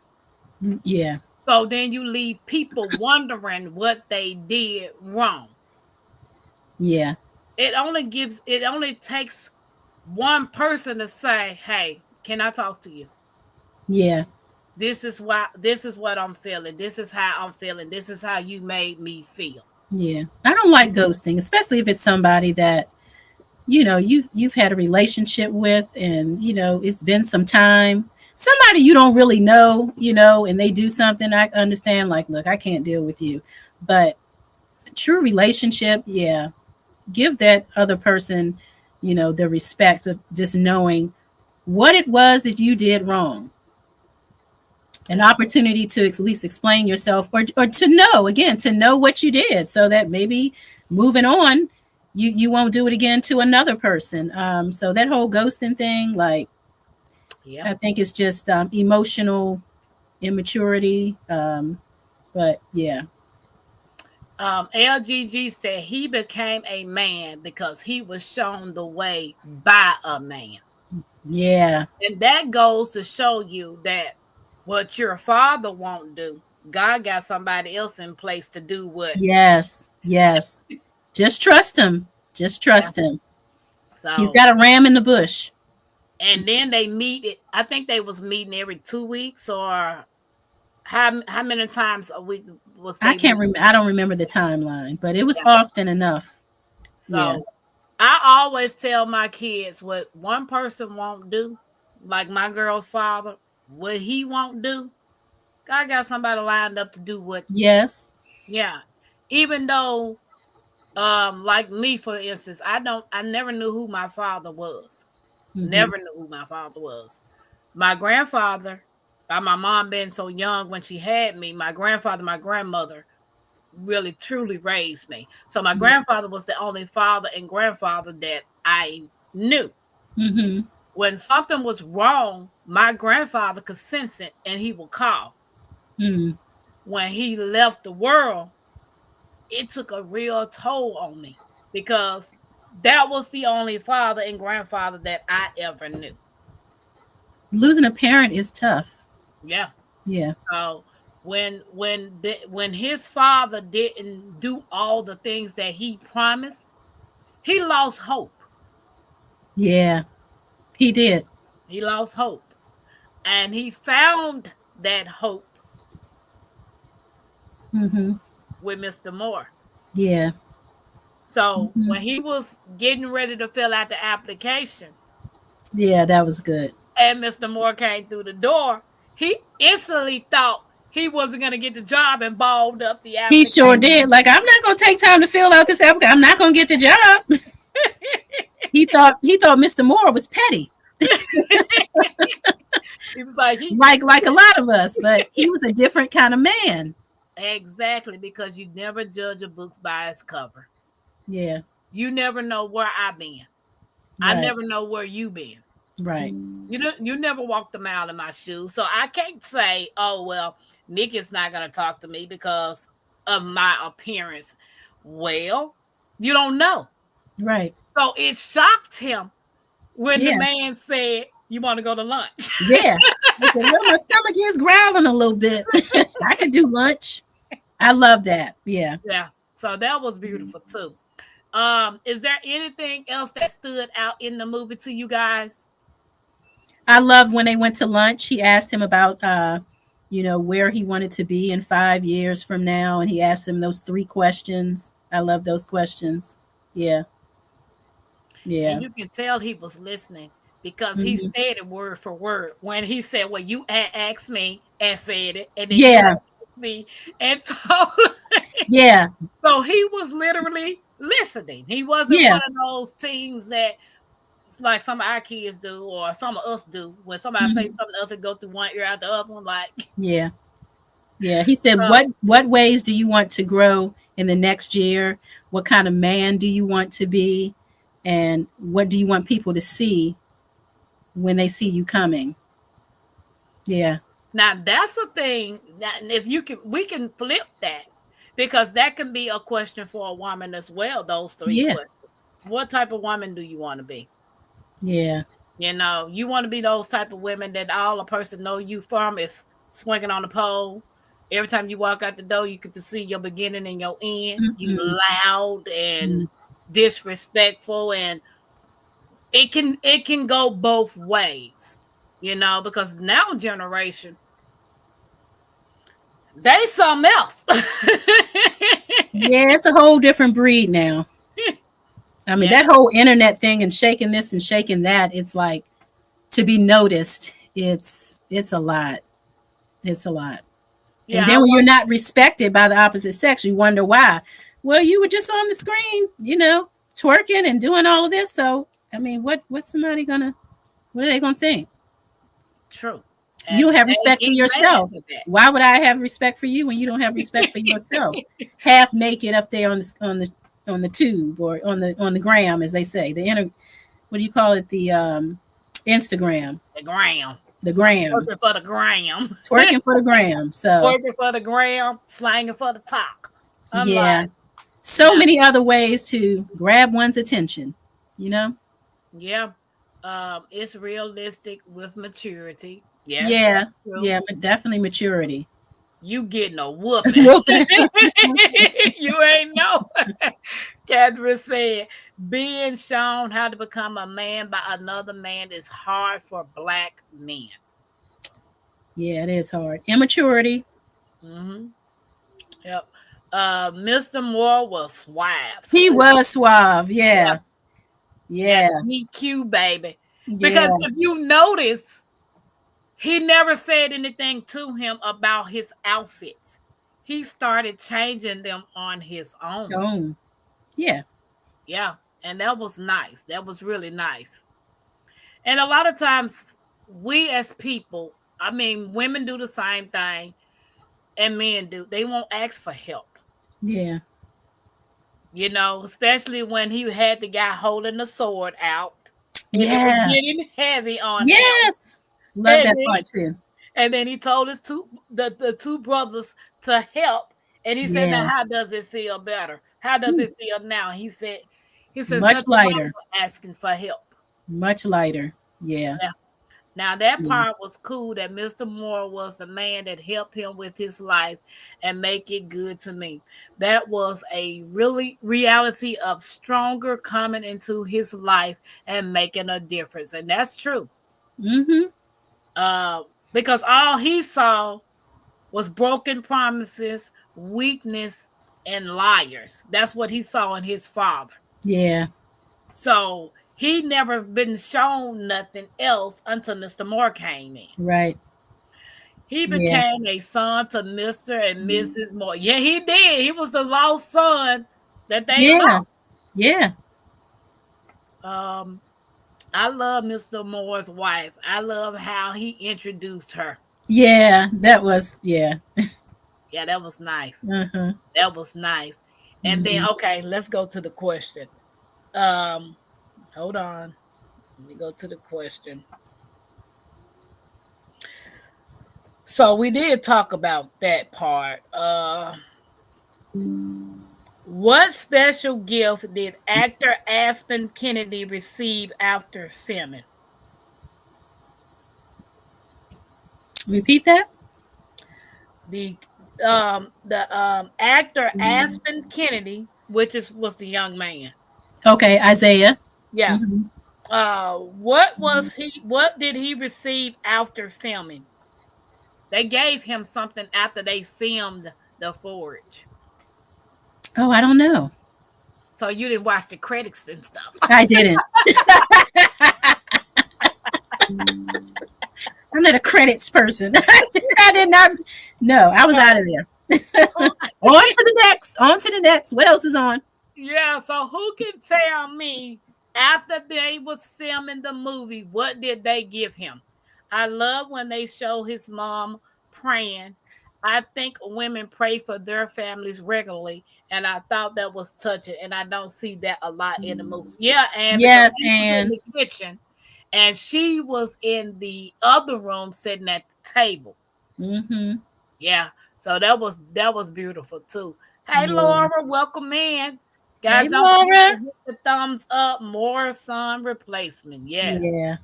Yeah. So then you leave people wondering what they did wrong. Yeah. It only takes one person to say, "Hey, can I talk to you? Yeah. This is what I'm feeling. This is how I'm feeling. This is how you made me feel." Yeah. I don't like ghosting, especially if it's somebody that you've had a relationship with, and it's been some time. Somebody you don't really know, and they do something, I understand, like, look, I can't deal with you. But true relationship, yeah, give that other person the respect of just knowing what it was that you did wrong, an That's true. opportunity to at least explain yourself, or to know, again, to know what you did, so that maybe moving on, you won't do it again to another person. So that whole ghosting thing, like, Yeah. I think it's just emotional immaturity. But yeah. LGG said he became a man because he was shown the way by a man. Yeah. And that goes to show you that what your father won't do, God got somebody else in place to do what. Yes. Yes. Just trust him. Just Yeah. trust him. He's So, got a ram in the bush. and then they meet it. I think they was meeting every 2 weeks, or how many times a week was I they can't meeting? remember. I don't remember the timeline, but it was Yeah. often enough. Yeah. So I always tell my kids what one person won't do, like my girl's father, what he won't do. God got somebody lined up to do what. Yes. Yeah. Even though, like me, for instance, I never knew who my father was. Mm-hmm. Never knew who my father was. My grandfather, by my mom being so young when she had me, my grandfather, my grandmother really truly raised me. So my grandfather was the only father and grandfather that I knew. Mm-hmm. When something was wrong, my grandfather could sense it and he would call. Mm-hmm. When he left the world, it took a real toll on me because that was the only father and grandfather that I ever knew. Losing a parent is tough. Yeah. Yeah. So when his father didn't do all the things that he promised, he lost hope. Yeah. He did. He lost hope. And he found that hope Mm-hmm. with Mr. Moore. Yeah. So Mm-hmm. when he was getting ready to fill out the application Yeah, that was good. and Mr. Moore came through the door, he instantly thought he wasn't going to get the job and balled up the He sure application. did. Like, I'm not gonna take time to fill out this application. I'm not gonna get the job. He thought Mr. Moore was petty, He was like, he like a lot of us, but he was a different kind of man. exactly, because you never judge a book by its cover. Yeah. You never know where I've been. I Right. never know where you been. Right. You never walked a mile in my shoes. So I can't say, oh well, Nick is not gonna talk to me because of my appearance. Well, you don't know. Right. So it shocked him when the Yeah. man said, you want to go to lunch? Yeah. I said, well, my stomach is growling a little bit. I could do lunch. I love that. Yeah. Yeah. So that was beautiful too. Is there anything else that stood out in the movie to you guys? I love when they went to lunch. He asked him about where he wanted to be in 5 years from now. And he asked him those 3 questions. I love those questions. Yeah. And Yeah. you can tell he was listening because he Hmm. said it word for word when he said, well, you asked me and said it, and then you Yeah. asked me and told me. Yeah. So he was literally listening. He wasn't Yeah. one of those teens that it's like some of our kids do or some of us do. When somebody say Hmm. something else and go through one ear out the other one, like Yeah. Yeah. He said, so what ways do you want to grow in the next year? What kind of man do you want to be? And what do you want people to see when they see you coming? Yeah. now that's a thing that if you can we can flip that because that can be a question for a woman as well, those three Yeah. questions. What type of woman do you want to be? Yeah. You know, you want to be those type of women that all a person know you from is swinging on the pole. Every time you walk out the door, you get to see your beginning and your end. You Mm-mm. loud and disrespectful, and it can go both ways. You know, because now generation they something else. Yeah, it's a whole different breed now. I mean, Yeah, that whole internet thing and shaking this and shaking that, it's like to be noticed, it's a lot. It's a lot. And yeah. I then when you're want not respected by the opposite sex, you wonder why. Well, you were just on the screen, twerking and doing all of this. So, I mean, what are they gonna think? true, You and don't have they respect for get mad yourself. at that. Why would I have respect for you when you don't have respect for yourself? Half naked up there on the tube or on the gram, as they say. What do you call it? The Instagram, The gram, the gram, working for the gram, twerking for the gram. So working for the gram, slanging for the talk. I'm yeah, like, so no, many other ways to grab one's attention. You know? yeah. It's realistic with maturity. Yes, Yeah, that's true. yeah, but definitely maturity. you getting a whooping. Whooping. You ain't know. Catherine said, being shown how to become a man by another man is hard for black men. Yeah, it is hard. Immaturity. Hmm. Yep. Mr. Moore was suave, He smooth. was suave. Yeah, Yeah. that Yeah. GQ baby. Because Yeah. if you notice, he never said anything to him about his outfits. He started changing them on his own. Oh, yeah. Yeah, and that was nice. That was really nice. And a lot of times, we as people, I mean, women do the same thing, and men do. They won't ask for help. Yeah. Especially when he had the guy holding the sword out, and it was Yeah. getting heavy on him. Yes. Love And that then, part too. and then he told the two brothers to help. And he said, "Now, Yeah. how does it feel better? How does Whew. it feel now?" He says, Much nothing wrong lighter. with asking for help. Much lighter. Yeah. Yeah. Now that Yeah. part was cool that Mr. Moore was the man that helped him with his life and make it good to me. That was a really reality of stronger coming into his life and making a difference. And that's true. Mm-hmm. Uh, because all he saw was broken promises, weakness, and liars. That's what he saw in his father. Yeah. So he never been shown nothing else until Mr. Moore came in. Right. He Yeah. became a son to Mr. and Mrs. Moore. Yeah, he did. He was the lost son that they Yeah. lost. Yeah. Um, I love Mr. Moore's wife. I love how he introduced her. Yeah. That was, yeah. Yeah, that was nice. Uh-huh. That was nice. And then, Mm-hmm. okay, let's go to the question. Um, Hold on. Let me go to the question. So we did talk about that part. What special gift did actor Aspen Kennedy receive after filming? Repeat that. The actor Aspen Kennedy, which was the young man. Okay, Isaiah. Yeah. Mm-hmm. What did he receive after filming? They gave him something after they filmed The Forge. Oh, I don't know. So you didn't watch the credits and stuff. I didn't. I'm not a credits person. I did not. No, I was out of there. On to the next. On to the next. What else is on? Yeah, so who can tell me after they was filming the movie, what did they give him? I love when they show his mom praying. I think women pray for their families regularly, and I thought that was touching, and I don't see that a lot in the movies. Yeah, and because Yes, he was in and the kitchen and she was in the other room sitting at the table. mm-hmm. Yeah, so that was beautiful too. Hey Yeah. Laura, welcome in. Guys, Hey, don't forget to Laura. hit the thumbs up. More son replacement. Yes. Yeah.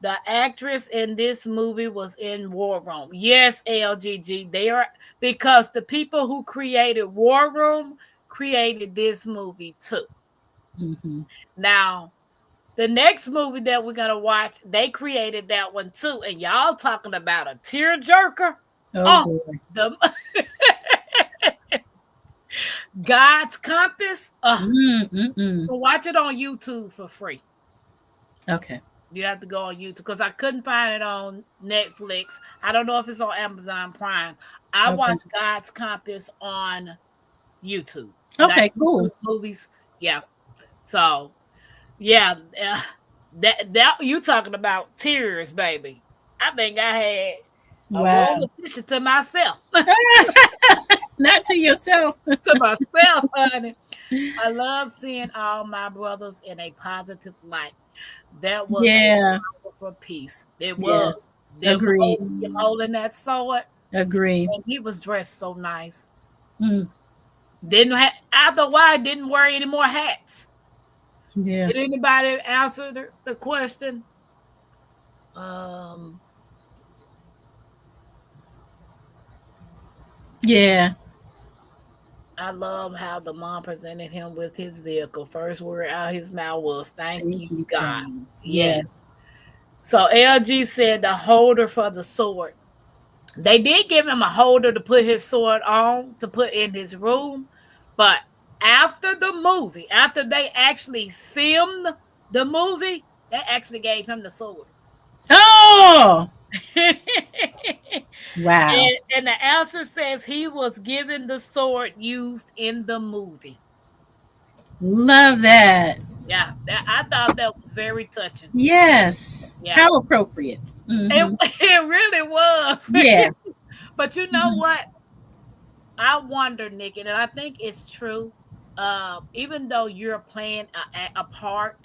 The actress in this movie was in War Room. Yes, LGG. They are because the people who created War Room created this movie too. Mm-hmm. Now, the next movie that we're gonna watch, they created that one too. And y'all talking about a tearjerker. Oh Oh, boy. the God's Compass. Mm-mm. Watch it on YouTube for free. Okay. You have to go on YouTube because I couldn't find it on Netflix. I don't know if it's on Amazon Prime. I Okay. watched God's Compass on YouTube. Like Okay. YouTube Cool. movies. Yeah. So yeah, that you talking about tears, baby. I think I had a roll Wow. of tissue to myself. Not to yourself. To myself, honey. I love seeing all my brothers in a positive light. That was a Yeah. powerful piece. It was Yes. them Agreed. holding that sword, Agree. and he was dressed so nice. Mm. Didn't have after a while didn't wear any more hats. Yeah. Did anybody answer the question? Um, Yeah. I love how the mom presented him with his vehicle. First word out his mouth was, "Thank Thank you, you, God." God. Yes. Yes. So LG said the holder for the sword. They did give him a holder to put his sword on to put in his room, but after the movie, after they actually filmed the movie, they actually gave him the sword. Oh, and, wow. and the answer says he was given the sword used in the movie. Love that. Yeah, that I thought that was very touching. Yes. Yeah, How appropriate. it, Hmm. it really was. Yeah. But you know Mhm. what? I wonder, Nick, and I think it's true. Even though you're playing a part,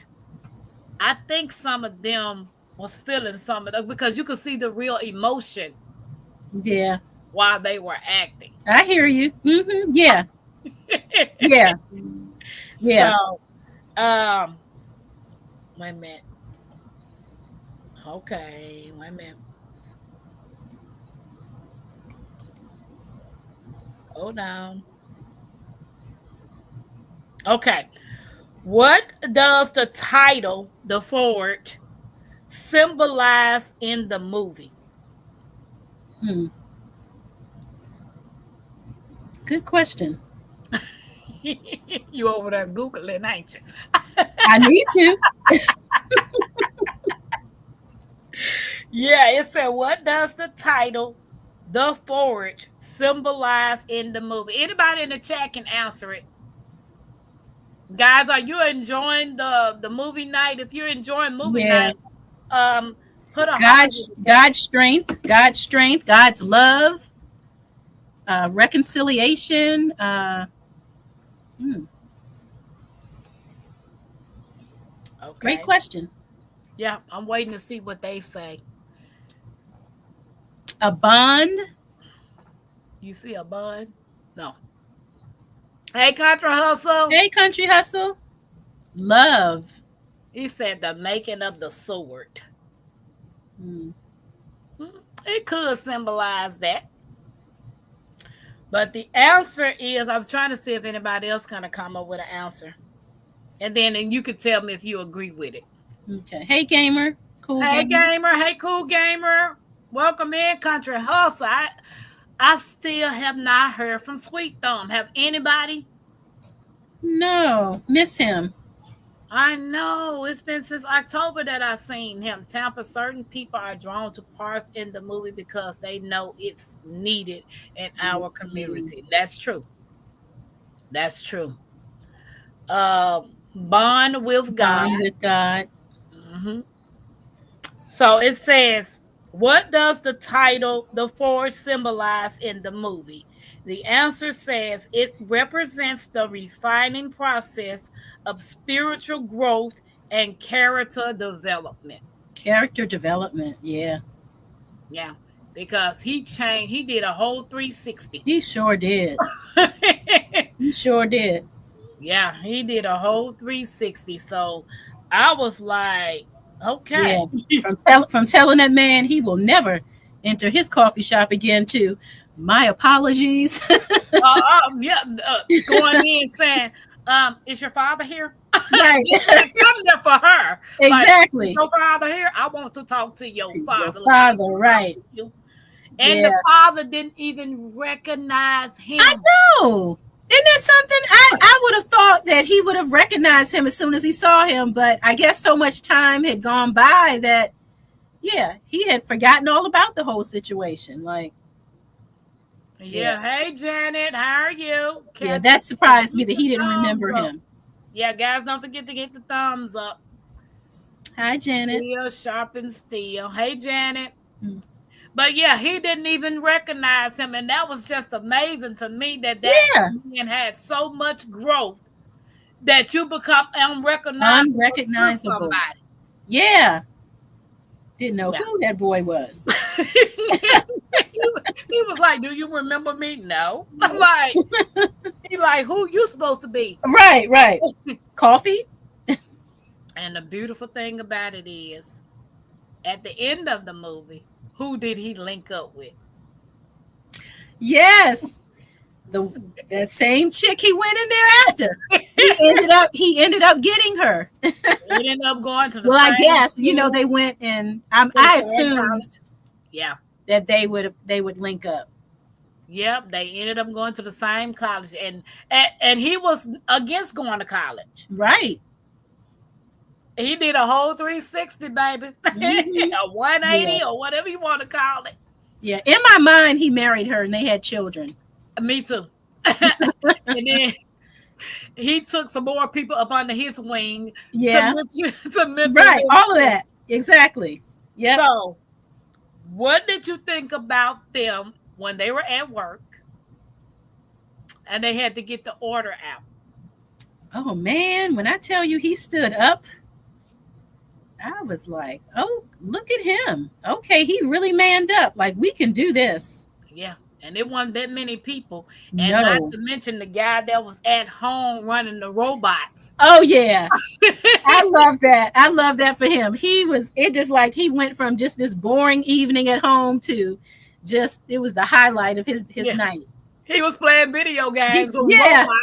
I think some of them was feeling some of it because you could see the real emotion Yeah. while they were acting. I hear you. Yeah. Yeah. Yeah. So, um, wait a minute. Okay, wait a minute. Hold on. Okay. What does the title, The Forge, symbolize in the movie? Hmm. Good question. You over there Googling, ain't you? I need to. Yeah, it said, what does the title, The Forge, symbolize in the movie? Anybody in the chat can answer it. Guys, are you enjoying the movie night? If you're enjoying movie Yeah. night, um, put a heart in God's the chat. God's strength, God's strength, God's love, reconciliation. Hmm, great Okay. question. Yeah, I'm waiting to see what they say. A bond. You see a bun? No. Hey, Contra Hustle. Hey, country hustle. Love. He said the making of the sword. Hmm. It could symbolize that. But the answer is, I was trying to see if anybody else gonna come up with an answer. And then you could tell me if you agree with it. Okay. Hey, gamer. Cool Hey gamer. gamer, hey cool gamer. Welcome in, Country Hustle. I still have not heard from Sweet Thumb. Have anybody? No, miss him. I know it's been since October that I've seen him. Tampa, certain people are drawn to parts in the movie because they know it's needed in our Mhm. community. That's true. That's true. Bond with God. Bond with God. Mhm. So it says, what does the title The Forge symbolize in the movie? The answer says it represents the refining process of spiritual growth and character development. Character development. Yeah, Yeah, because he changed, he did a whole 360. he sure did. He sure did. Yeah, he did a whole 360. So I was like, okay. Yeah. From telling that man he will never enter his coffee shop again to my apologies. Yeah, going in saying, is your father here? Right. It's something there for her. Like, is Exactly. your father here? I want to talk to your To your father like I father, want to talk right. to you. And Yeah. the father didn't even recognize I him. know. Isn't that something? I would have thought that he would have recognized him as soon as he saw him, but I guess so much time had gone by that, yeah, he had forgotten all about the whole situation. Like, yeah, Yeah, hey Janet, how are you? yeah, Kathy that said, surprised me get that the he didn't thumbs remember up. him. Yeah, guys, don't forget to get the thumbs up. Hi, Janet. Steel, sharp and steel. Hey Janet. Mm. But yeah, he didn't even recognize him, and that was just amazing to me that Yeah, man had so much growth that you become unrecognizable to unrecognizable. somebody. Yeah, didn't know Yeah. who that boy was. he was like, "Do you remember me?" No. I'm like, he like, "Who you supposed to be?" Right, right. Coffee? And the beautiful thing about it is, at the end of the movie, who did he link up with? Yes. The that same chick he went in there after. He ended up getting her. Ended up going to the Well, I same guess school, they went and to the I same assumed college. Yeah. that they would link up. Yep, they ended up going to the same college, and he was against going to college. Right. He did a whole 360, baby, Hmm. a Yeah. 180 or whatever you want to call it. Yeah. In my mind, he married her and they had children. Me too. And then he took some more people up under his wing to Yeah. mentor Right. them All of too. that. Exactly. Yep. So, what did you think about them when they were at work and they had to get the order out? Oh man, when I tell you he stood up, I was like, "Oh, look at him. Okay, he really manned up. Like we can do this." Yeah. And it wasn't that many people. And not No. to mention the guy that was at home running the robots. Oh yeah. I love that. I love that for him. It just like he went from just this boring evening at home to just it was the highlight of his Yeah. night. He was playing video games with Yeah. robots.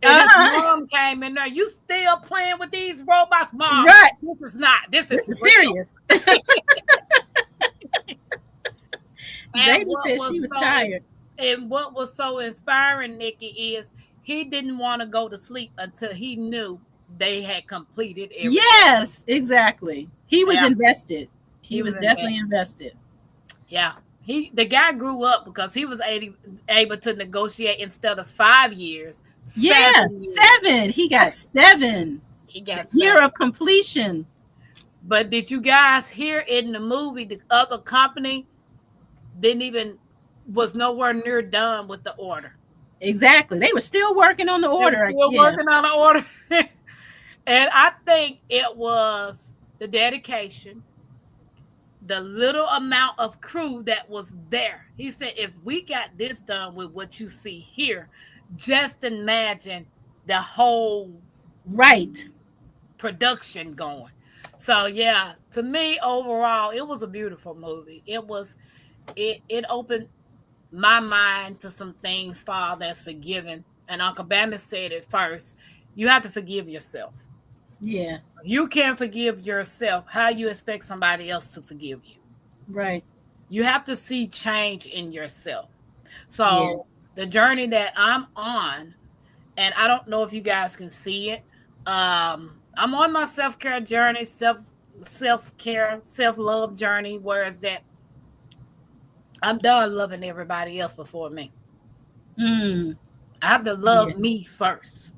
And his Uh-huh. mom came in there. You still playing with these robots, Mom? Right. This is not. This This is is real. serious. And Zayda said she was tired. what was so inspiring, Nikki, is he didn't want to go to sleep until he knew they had completed everything. Yes, exactly. He was Yeah, invested. He he was was in bed. definitely invested. Yeah, the guy grew up because he was able to negotiate instead of 5 years, Yeah, 7 years. 7. He got 7. He The got year 7. of completion. But did you guys hear in the movie the other company didn't even was nowhere near done with the order? Exactly. They were still working on the They were order. still Yeah. working on the order. And I think it was the dedication, the little amount of crew that was there. He said, if we got this done with what you see here, just imagine the whole Right. production going. So yeah, to me overall, it was a beautiful movie. It opened my mind to some things far that's forgiven. And Uncle Bama said it first. You have to forgive yourself. Yeah. If you can't forgive yourself, how you expect somebody else to forgive you? Right. You have to see change in yourself. Yeah. So the journey that I'm on, and I don't know if you guys can see it. I'm on my self-care journey, self-care, self-love journey, whereas that I'm done loving everybody else before me. Mm. I have to Yeah. love me first.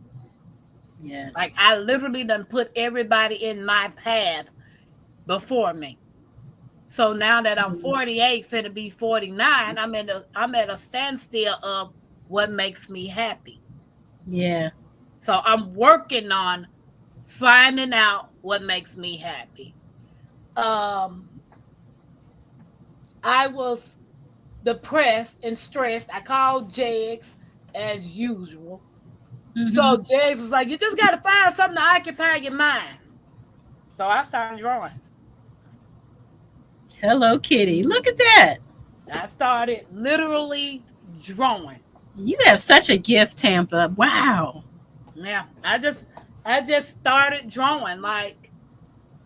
Like Yes. I literally done put everybody in my path before me. So now that I'm Mm. 48, finna be 49, I'm at a standstill of what makes me happy. Yeah. So I'm working on finding out what makes me happy. Um, I was depressed and stressed. I called Jags as usual. Hmm. So Jags was like, "You just got to find something to occupy your mind." So I started drawing. Hello, Kitty. Look at that. I started literally drawing. You have such a gift, Tampa. Wow. Yeah, I just started drawing. Like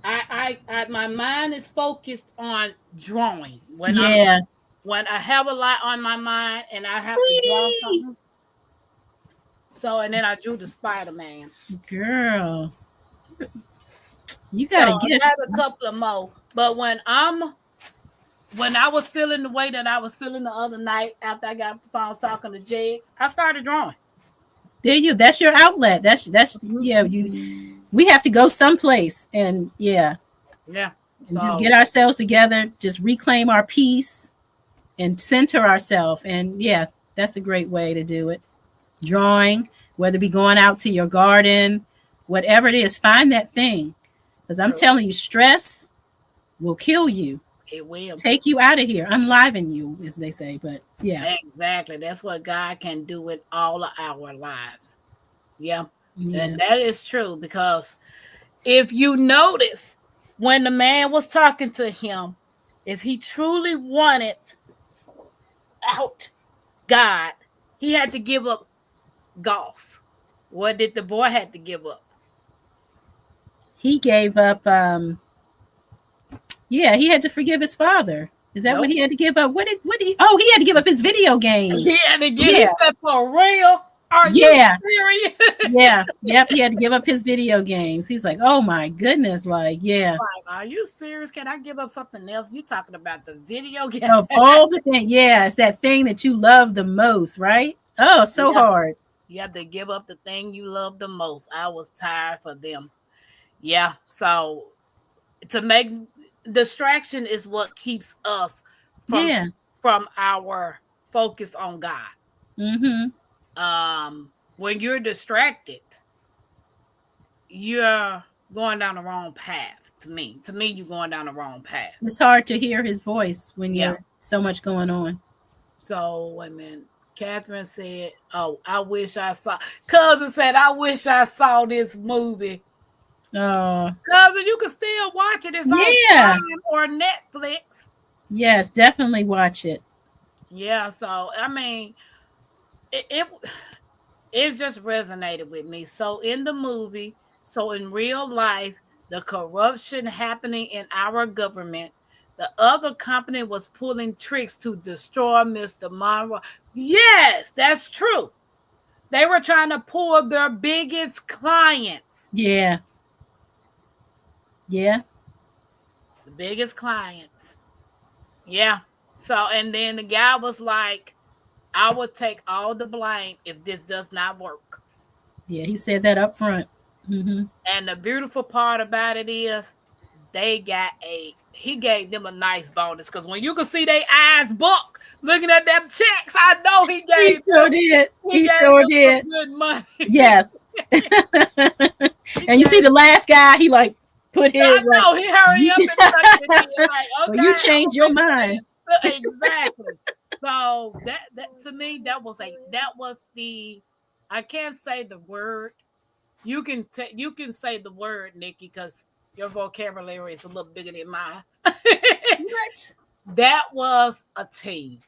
my mind is focused on drawing. Yeah. When I have a lot on my mind and I have to draw Sweetie. something. So and then I drew the Spider-Man. Girl. You So got a I gift. got a couple of more. But when I was feeling the way that I was feeling the other night after I got off the phone talking to Jigs, I started drawing. There you. That's your outlet. That's yeah. We have to go someplace, and yeah, Yeah. and just So get ourselves together. Just reclaim our peace and center ourselves. And yeah, that's a great way to do it. Drawing, whether it be going out to your garden, whatever it is, find that thing. Because I'm true. telling you, stress will kill you, It will. take you out of here, unliven you, as they say. But yeah, Exactly. That's what God can do in all of our lives. Yeah. yeah, And that is true because if you notice when the man was talking to him, if he truly wanted out God, he had to give up golf. What did the boy have to give up? He gave up. Yeah, he had to forgive his father. Is that what Nope. he had to give up? What did he? Oh, he had to give up his video He games. had to get. He Yeah, said, "For real? Are you yeah, serious?" yeah, yep. He had to give up his video games. He's like, oh my goodness, like, yeah. Like, are you serious? Can I give up something else? You talking about the video game? Of all the things, yeah, it's that thing that you love the most, right? Oh, so Yeah, hard. you have to give up the thing you love the most. I was tired for them. Yeah, so to make distraction is what keeps us from Yeah. our focus on God. Mm-hmm. When you're distracted, you're going down the wrong path. To me, you're going down the wrong path. It's hard to hear his voice when Yeah. you're so much going on. So wait a minute. Catherine said, "Oh, I wish I saw." Cousin said, "I wish I saw this movie." Oh, Cousin, you can still watch it. It's on yeah. Prime or Netflix. Yes, definitely watch it. Yeah. So I mean, it just resonated with me. So in the movie, so in real life, the corruption happening in our government, the other company was pulling tricks to destroy Mr. Monroe. Yes, that's true. They were trying to pull their biggest clients. Yeah. Yeah. The biggest clients. Yeah. So and then the guy was like, I would take all the blame if this does not work. Yeah. He said that up front. Mm-hmm. And the beautiful part about it is he gave them a nice bonus because when you can see their eyes buck looking at them checks, I know he He gave sure did. he He gave sure them some did. good money. Yes. He And you see gave, the last guy, he like put I his like, know he hurry up and sucked it in. Like, well, okay, you I'm changed gonna your make mind. that exactly. So that to me that was the I can't say the word. You can say the word, Nikki, because your vocabulary is a little bigger than mine. What? That was a team.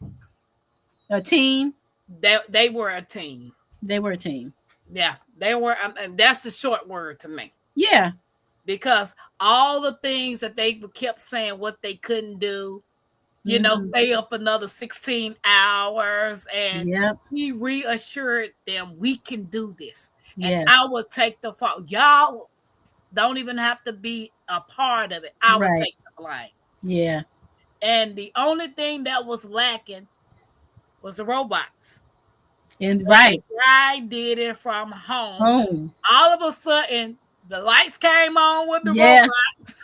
A team. They were a team. They were a team. Yeah, they were. And that's the short word to me Yeah. because all the things that they kept saying what they couldn't do, Mm-hmm. stay up another 16 hours, and Yep. he reassured them we can do this, and I Yes. will take the fault. Y'all don't even have to be a part of it. I will Right. take the blame. Yeah. And the only thing that was lacking was the robots. And When the right. guy did it from home, Home. all of a sudden the lights came on with the Yeah. robots.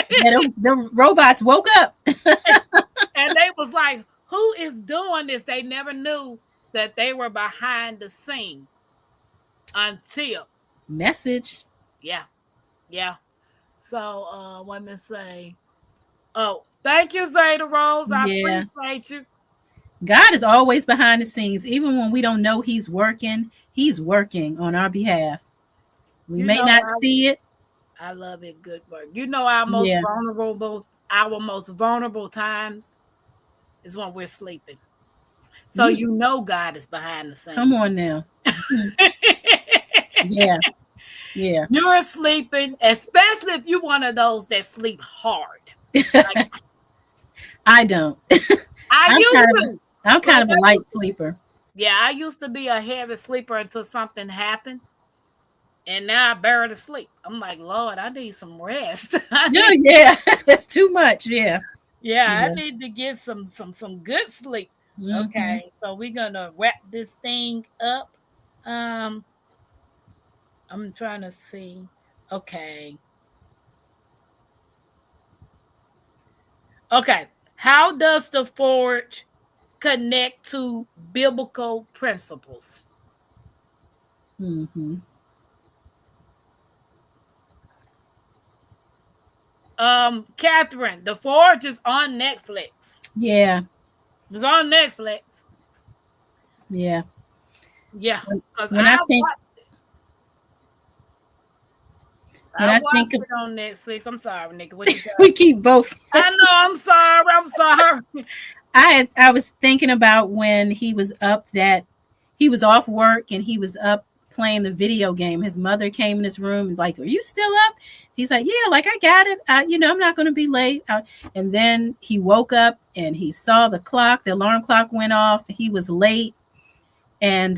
Yeah. The robots woke up. And they was like, who is doing this? They never knew that they were behind the scene until, Message. yeah, yeah. So let me say, oh, thank you, Zeta Rose. I Yeah. appreciate you. God is always behind the scenes. Even when we don't know he's working on our behalf. We You may know, not see it. I love it. Good work. Yeah. Our most vulnerable times is when we're sleeping. So Mm, God is behind the come scene. on now. Yeah. Yeah. You're sleeping, especially if you're one of those that sleep hard. Like I don't. I I'm used kind of to. I'm kind Like of a light sleeper. I used to be a heavy sleeper until something happened. And now I barely sleep. I'm like, Lord, I need some rest. Yeah, yeah. That's too much. Yeah. I Yeah. need to get some good sleep. Mm-hmm. Okay, so we're gonna wrap this thing up. Um, I'm trying to see. Okay. Okay. How does the forge connect to biblical principles? Mm-hmm. Catherine, the forge is on Netflix. Yeah. It's on Netflix. Yeah. Yeah, because When I think when I I think watched of it on Netflix. I'm sorry, Nikki. What you got? we keep both. I know. I'm sorry. I'm sorry. I was thinking about when he was up that he was off work and he was up playing the video game. His mother came in his room and like, "Are you still up?" He's like, "Yeah, like I got it. I'm not going to be late." And then he woke up and he saw the clock. The alarm clock went off. He was late, and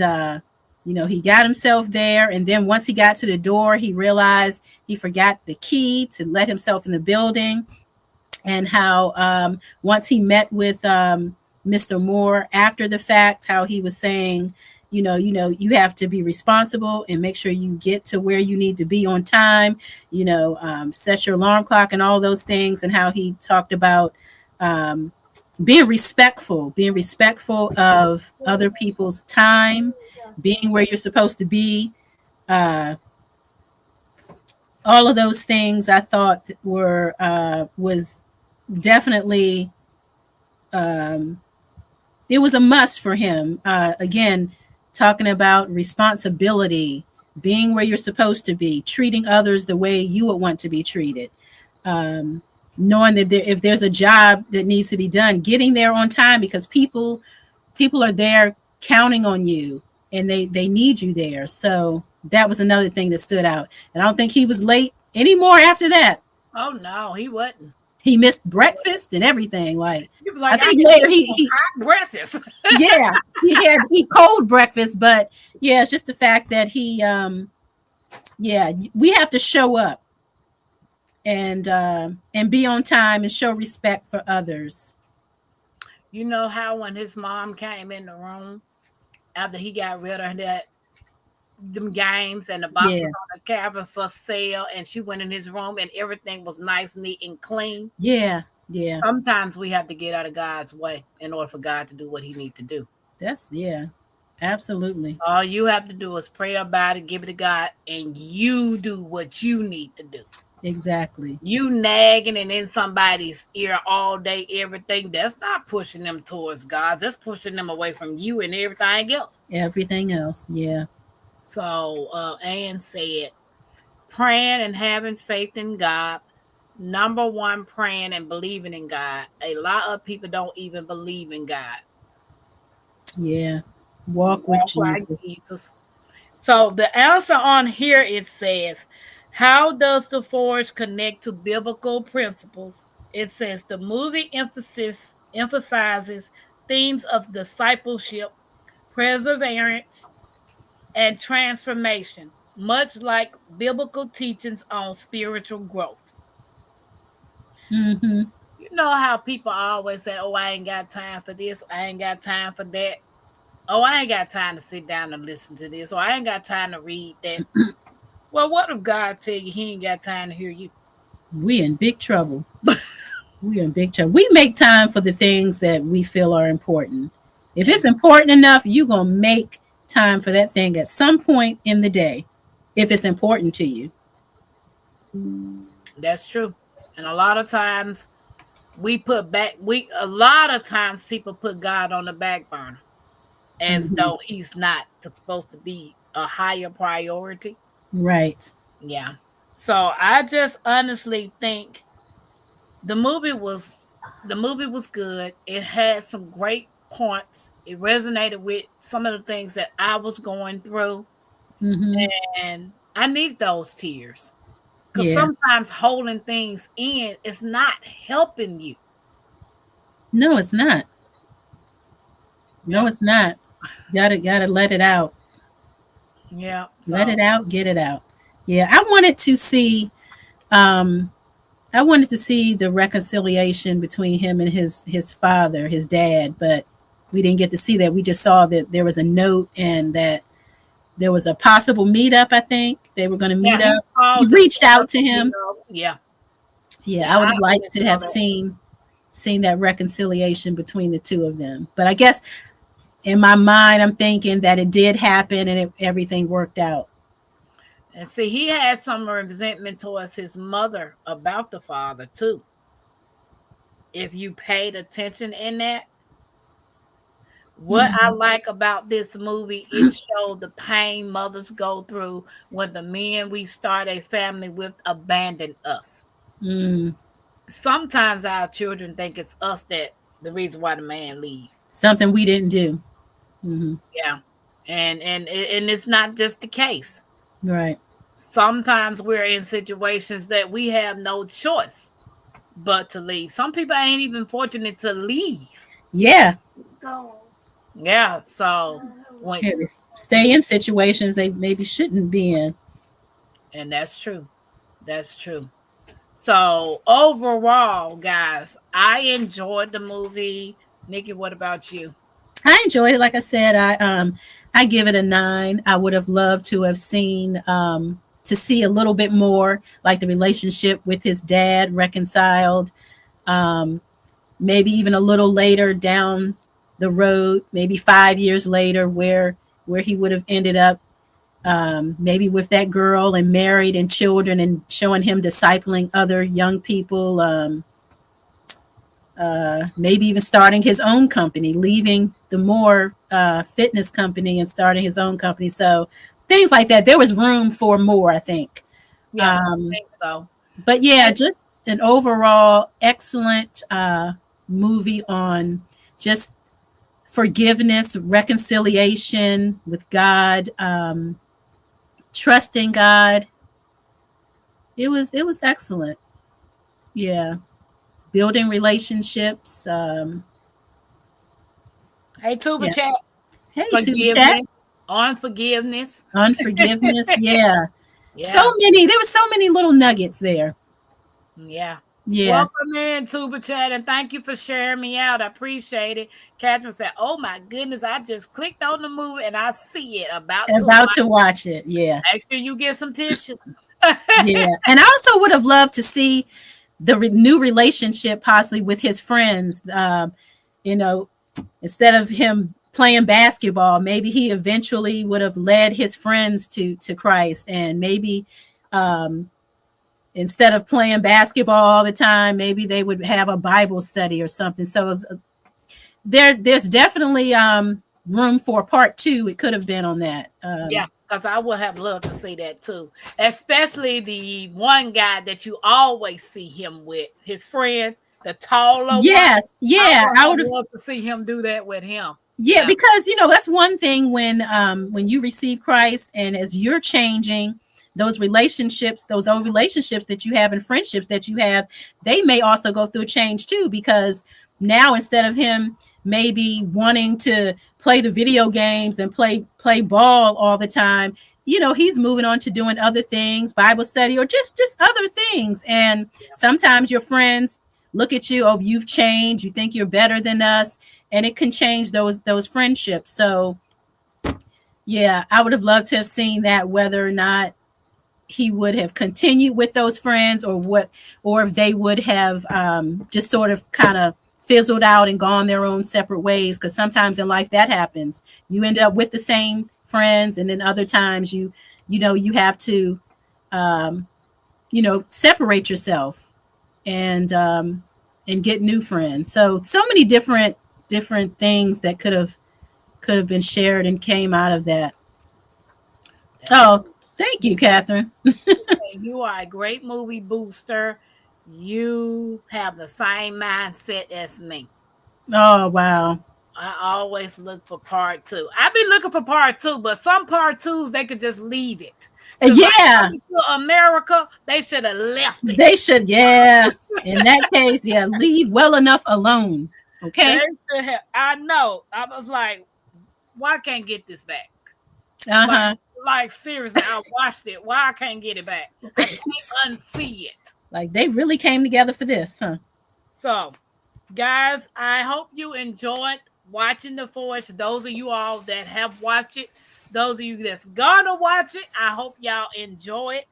he got himself there. And then once he got to the door, he realized he forgot the key to let himself in the building. And how once he met with Mr. Moore after the fact, how he was saying, you have to be responsible and make sure you get to where you need to be on time, set your alarm clock and all those things, and how he talked about um, being respectful of other people's time, being where you're supposed to be. Uh, all of those things I thought was definitely um, it was a must for him. Again, talking about responsibility, being where you're supposed to be, treating others the way you would want to be treated, knowing that if there's a job that needs to be done, getting there on time because people are there counting on you and they need you there. So that was another thing that stood out. And I don't think he was late anymore after that. Oh no, he wasn't. He missed breakfast and everything. Like, He was I like, I think can later eat hot breakfast. yeah, he cold breakfast, but yeah, it's just the fact that we have to show up and be on time and show respect for others. You know how when his mom came in the room after he got rid of them games and the box Yeah, was on the counter for sale, and she went in his room and everything was nice, neat, and clean. yeah, yeah. Sometimes we have to get out of God's way in order for God to do what He needs to do. Yeah, absolutely, All you have to do is pray about it, give it to God, and you do what you need to do. exactly. You nagging and in somebody's ear all day, everything, that's not pushing them towards God. That's pushing them away from you and everything else. Everything else, yeah, So Ann said, praying and having faith in God. Number one, praying and believing in God. A lot of people don't even believe in God. yeah. Walk with Walk like Jesus. Jesus. So the answer on here it says, how does the forge connect to biblical principles? It says the movie emphasizes themes of discipleship, perseverance, and transformation, much like biblical teachings on spiritual growth. Mm-hmm. You know how people always say, "Oh, I ain't got time for this. I ain't got time for that. Oh, I ain't got time to sit down and listen to this. Or I ain't got time to read that." Well, what if God tell you He ain't got time to hear you? We in big trouble. We in big trouble. We make time for the things that we feel are important. If it's And important enough, you're gonna make time for that thing at some point in the day. If it's important to you. that's true. And a lot of times a lot of times people put God on the back burner as Mm-hmm. though He's not supposed to be a higher priority. Right. Yeah. So I just honestly think the movie was the movie was good. It had some great points. It resonated with some of the things that I was going through, Mm-hmm. and I need those tears because Yeah. sometimes holding things in is not helping you. No, it's not. No, Yeah, it's not. Gotta let it out. yeah. Let So it out. Get it out. Yeah. Um I wanted to see the reconciliation between him and his father, his dad, but we didn't get to see that. We just saw that there was a note and that there was a possible meetup. I think they were going to yeah, meet he up. He called to reached set out up to a meetup. him. Yeah, Yeah, yeah. I would I have liked always to saw have that. seen that reconciliation between the two of them. But I guess in my mind, I'm thinking that it did happen and everything worked out. And see, he had some resentment towards his mother about the father too. If you paid attention in that, what I Mm-hmm. like about this movie, it showed the pain mothers go through when the men we start a family with abandon us. Mm. Sometimes our children think it's us that the reason why the man leave. Something we didn't do. Mm-hmm. Yeah. And it's not just the case. Right. Sometimes we're in situations that we have no choice but to leave. Some people ain't even fortunate to leave. Yeah. Yeah, so when Yeah, they stay in situations they maybe shouldn't be in. and that's true. That's true. So overall, guys, I enjoyed the movie. Nikki, what about you? I enjoyed it. Like I said, I give it a 9. I would have loved to have seen to see a little bit more, like the relationship with his dad reconciled. Um, Maybe even a little later down the road, maybe 5 years later, where he would have ended up, maybe with that girl and married and children, and showing him discipling other young people. Maybe even starting his own company, leaving the more fitness company and starting his own company. So things like that. There was room for more, I think. Yeah, I Um, think so. but yeah, And just an overall excellent movie on just forgiveness, reconciliation with God, trusting God. It was excellent. Yeah, building relationships. hey, Tuba Yeah. Chat, Hey, Tuba Chat. forgiveness, unforgiveness. Unforgiveness. Yeah. So Yeah, many. There were so many little nuggets there. yeah. Yeah. Welcome in, Tuba Chat, and thank you for sharing me out. I appreciate it. Catherine said, "Oh my goodness, I just clicked on the movie and I see it about to About watch. to watch it. Yeah. Make sure you get some tissues." Yeah. And I also would have loved to see the new relationship possibly with his friends. You know, instead of him playing basketball, maybe he eventually would have led his friends to Christ, and maybe um, instead of playing basketball all the time, maybe they would have a Bible study or something. So there's definitely room for part two. It could have been on that. Yeah, because I would have loved to see that too. Especially the one guy that you always see him with, his friend, the taller one. Yes, I yeah, would I have would have. loved to see him do that with him. Yeah, Yeah. because that's one thing when you receive Christ, and as you're changing, those relationships, those old relationships that you have and friendships that you have, they may also go through a change too, because now instead of him maybe wanting to play the video games and play ball all the time, he's moving on to doing other things, Bible study, or just other things. And sometimes your friends look at you, oh, you've changed, you think you're better than us, and it can change those friendships. So yeah, I would have loved to have seen that, whether or not he would have continued with those friends, or if they would have just sort of kind of fizzled out and gone their own separate ways. Because sometimes in life that happens. You end up with the same friends, and then other times you have to separate yourself and get new friends. So many different things that could have been shared and came out of that. Oh, Definitely. thank you, Catherine. You are a great movie booster. You have the same mindset as me. Oh, wow. I always look for part two. I've been looking for part two, but some part twos they could just leave it. Cause like Yeah, Coming to America, they should have left it. they should. Yeah, in that case, yeah, leave well enough alone. They Okay. should have. I know. I was like, why I can't get this back? Uh Like, huh. like seriously, I watched it. Why I can't get it back? I can't unsee it. Like they really came together for this, huh? So, guys, I hope you enjoyed watching The Forge. Those of you all that have watched it, those of you that's gonna watch it, I hope y'all enjoy it.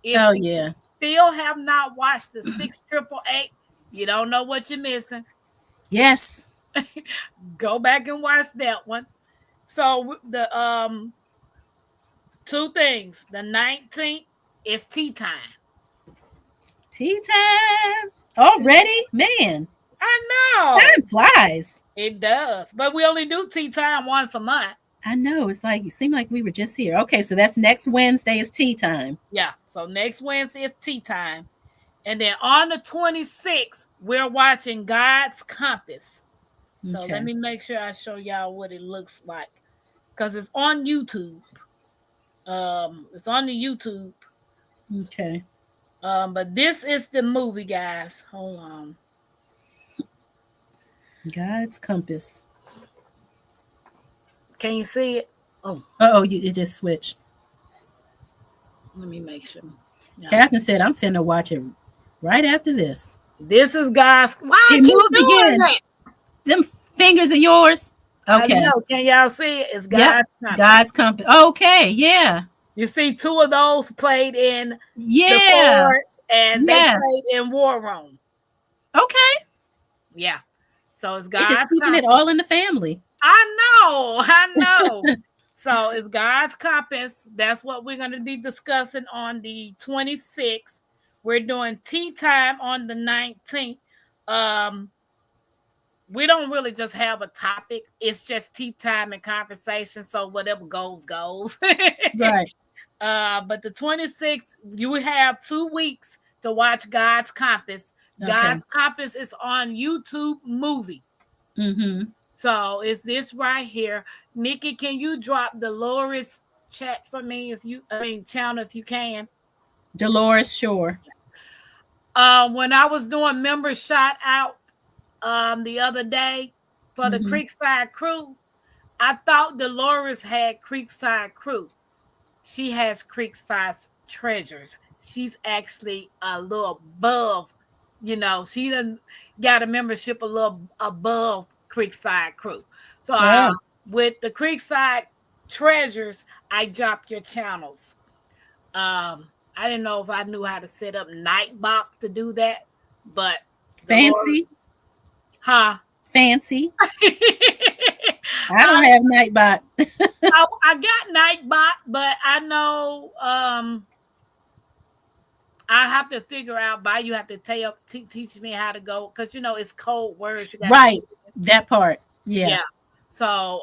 If Oh you yeah. still have not watched the 6888, you don't know what you're missing. Yes. Go back and watch that one. So the two things. The 19th is tea time. Tea time Tea. already, man. I know. Time flies. It does. But we only do tea time once a month. I know. It's like you seem like we were just here. Okay, so that's next Wednesday is tea time. Yeah. So next Wednesday is tea time. And then on the 26th, we're watching God's Compass. So let Okay. me make sure I show y'all what it looks like. because it's on YouTube. It's on the YouTube. Okay. But this is the movie, guys. Hold on. God's compass. Can you see it? Oh, Oh, it just switched. let me make sure. Yeah. Catherine said, I'm finna watch it right after this. This is God's. Why I It keep moved doing again. that? Them fingers are yours. I Okay. know. Can y'all see it? It's Yep. God's compass. God's compass. Okay. Yeah. You see, two of those played in the Yeah. Forge, and they Yes. played in War Room. Okay. Yeah. So it's They just God's keeping it compass. all in the family. I know. So it's God's compass. That's what we're going to be discussing on the 26th. We're doing tea time on the 19th. Um, we don't really just have a topic. It's just tea time and conversation. So whatever goes, goes. Right. But the 26th, you have 2 weeks to watch God's Compass. Okay. God's Compass is on YouTube movie. Mm-hmm. So it's this right here. Nikki, can you drop Dolores chat for me channel if you can? Dolores Shore. When I was doing member shout out the other day for the Mm-hmm. Creekside crew, I thought Dolores had Creekside crew. She has Creekside treasures. She's actually a little above, she done got a membership a little above Creekside crew. So Oh. with the Creekside treasures, I dropped your channels. I didn't know if I knew how to set up Nightbot to do that, but the Lord, Fancy. huh? Fancy. I don't have Nightbot. I got Nightbot, but I know I have to figure out by you have to teach me how to go because it's code words. You got Right. That part. Yeah. yeah. So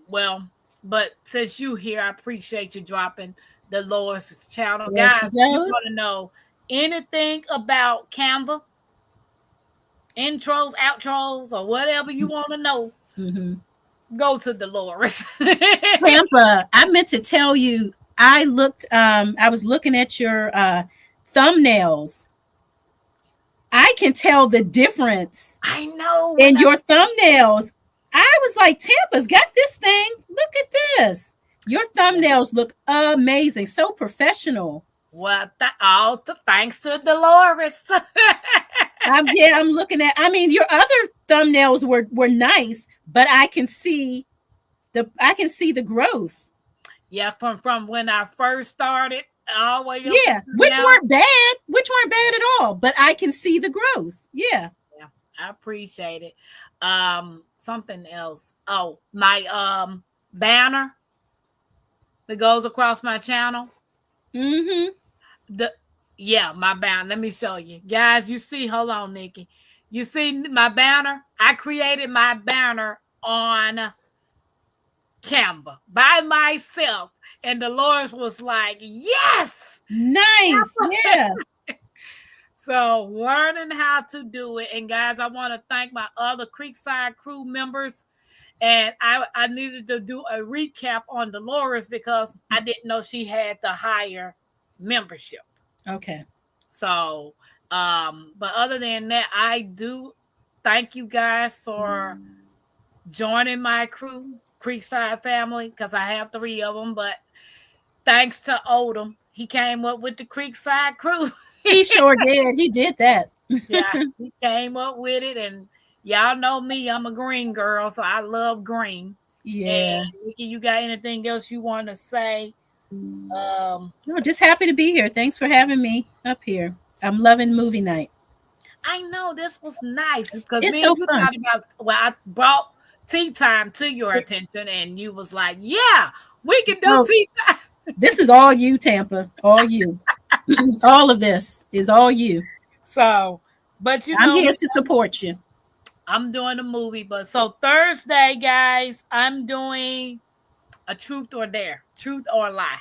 well, but since you here, I appreciate you dropping the Lois channel, There guys. she If you goes. want to know anything about Canva, intros, outros, or whatever you want to know, Mm-hmm. go to Dolores. Tampa, I meant to tell you, I was looking at your thumbnails. I can tell the difference I know in your thumbnails. I was like, Tampa's got this thing. Look at this. Your thumbnails look amazing. So professional. Well, thanks to Dolores. I'm looking at, your other thumbnails were nice, but I can see the growth. Yeah, from when I first started all the way up Yeah, to now. which weren't bad at all, but I can see the growth. Yeah. Yeah, I appreciate it. Something else. Oh, my banner that goes across my channel. Mm-hmm. My banner. Let me show you. Guys, you see, hold on, Nikki. You see my banner? I created my banner on Canva by myself. And Dolores was like, yes. Nice. Yeah. So learning how to do it. And guys, I want to thank my other Creekside crew members. And I needed to do a recap on Dolores because I didn't know she had the higher membership. Okay. So, but other than that, I do thank you guys for joining my crew, Creekside family, because I have 3 of them. But thanks to Odom, he came up with the Creekside crew. He sure did. He did that. Yeah, he came up with it, and y'all know me. I'm a green girl, so I love green. Yeah. And Nikki, you got anything else you want to say? No, just happy to be here. Thanks for having me up here. I'm loving movie night. I know this was nice because It's me so and you fun. talked about. Well, I brought tea time to your attention, and you was like, "Yeah, we can do tea time." This is all you, Tampa. All you. All of this is all you. So, but I'm here to support you. I'm doing a movie, but so Thursday, guys, I'm doing a truth or dare, truth or lie.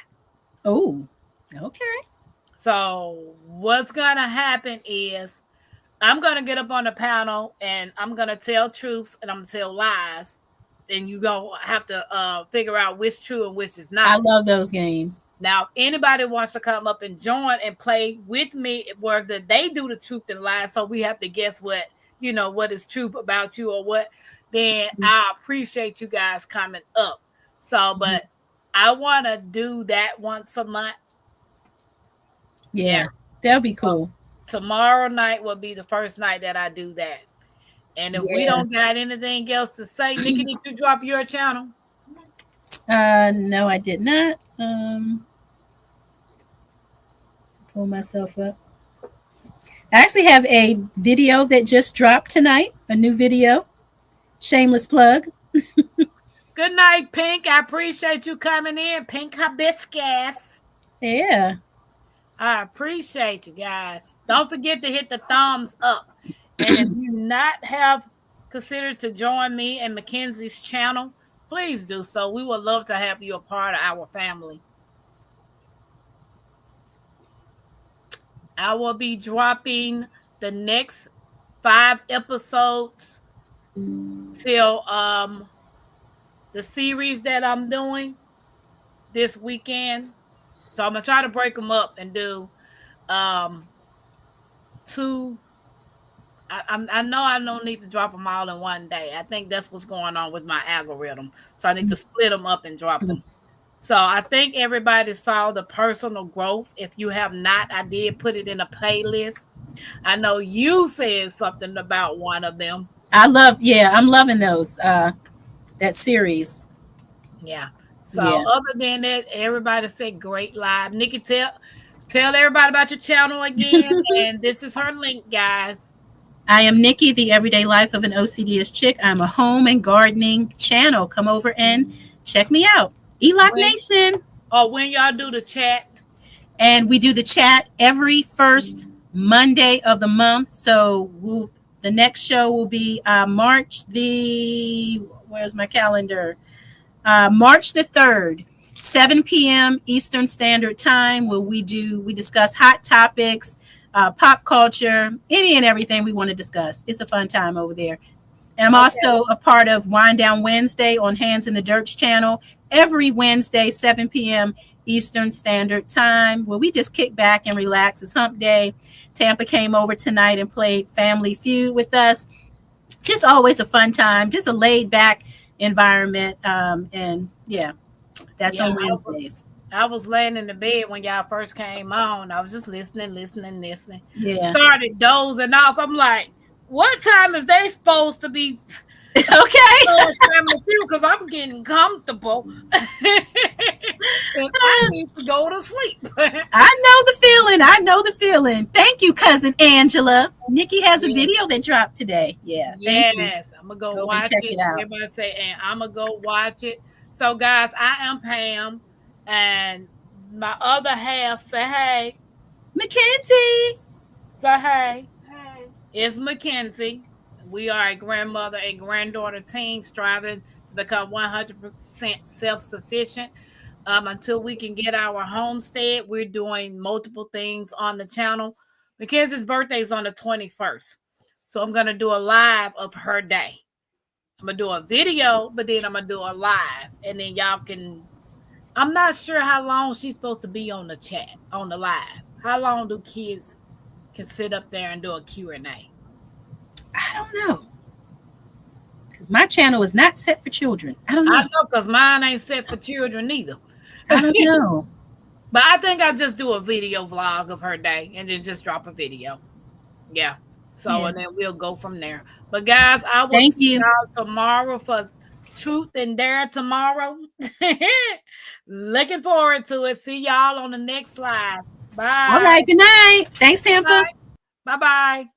Oh, okay. So what's gonna happen is I'm gonna get up on the panel and I'm gonna tell truths and I'm gonna tell lies. and you gonna have to figure out which true and which is I not. love those games. Now, if anybody wants to come up and join and play with me, where they do the truth and lies, so we have to guess what is true about you or what, then I appreciate you guys coming up. So, Mhm. but I want to do that once a month. Yeah. Yeah, that'll be So cool. tomorrow night will be the first night that I do that. And if we Yeah. don't got anything else to say, Nikki, did you drop your channel? No, I did not. Pull myself up. I actually have a video that just dropped tonight. A new video. Shameless plug. Good night, Pink. I appreciate you coming in. Pink Hibiscus. Yeah. I appreciate you guys. Don't forget to hit the thumbs up. And if you not have considered to join me and Mackenzie's channel, please do so. We would love to have you a part of our family. I will be dropping the next 5 episodes till the series that I'm doing this weekend. So I'm gonna try to break them up and do um two. I know I don't need to drop them all in one day. I think that's what's going on with my algorithm. So I need to split them up and drop them. So I think everybody saw the personal growth. If you have not, I did put it in a playlist. I know you said something about one of them. I'm loving those. That series. Yeah. So Yeah. other than that, everybody said great live. Nikki, tell everybody about your channel again. And this is her link, guys. I am Nikki, the everyday life of an OCDS chick. I'm a home and gardening channel. Come over and check me out. ELOC When Nation. when y'all do the chat. And we do the chat every first Monday of the month. So the next show will be March where's my calendar? March the 3rd, 7 p.m. Eastern Standard Time, where we discuss hot topics, pop culture, any and everything we want to discuss. It's a fun time over there. And I'm Okay. also a part of Wind Down Wednesday on Hands in the Dirt's channel every Wednesday, 7 p.m. Eastern Standard Time, where we just kick back and relax. It's hump day. Tampa came over tonight and played Family Feud with us. Just always a fun time, just a laid back environment. And yeah, that's Yeah, on Wednesdays. I was laying in the bed when y'all first came on. I was just listening. Yeah. Started dozing off. I'm like, what time is they supposed to be Okay. because I'm getting comfortable. And I need to go to sleep. I know the feeling. I know the feeling. Thank you, cousin Angela. Nikki has a Yes. video that dropped today. Yeah. Thank you. Yes, I'm gonna go Go and watch check it. it out. Everybody say, and I'm gonna go watch it. So, guys, I am Pam, and my other half say, "Hey, Mackenzie. say hey." Hey, it's Mackenzie. We are a grandmother and granddaughter team striving to become 100% self-sufficient. Until we can get our homestead, we're doing multiple things on the channel. Mackenzie's birthday is on the 21st. So I'm going to do a live of her day. I'm going to do a video, but then I'm going to do a live. And then y'all can, I'm not sure how long she's supposed to be on the chat, on the live. How long do kids can sit up there and do a Q&A? I don't know. Because my channel is not set for children. I don't I know. know because mine ain't set for children either. I don't know. But I think I'll just do a video vlog of her day and then just drop a video. Yeah. So, Yeah. and then we'll go from there. But guys, I will Thank see you. y'all tomorrow for Truth and Dare tomorrow. Looking forward to it. See y'all on the next live. All Bye. right. Good night. Thanks, Tampa. Bye. Bye. Bye.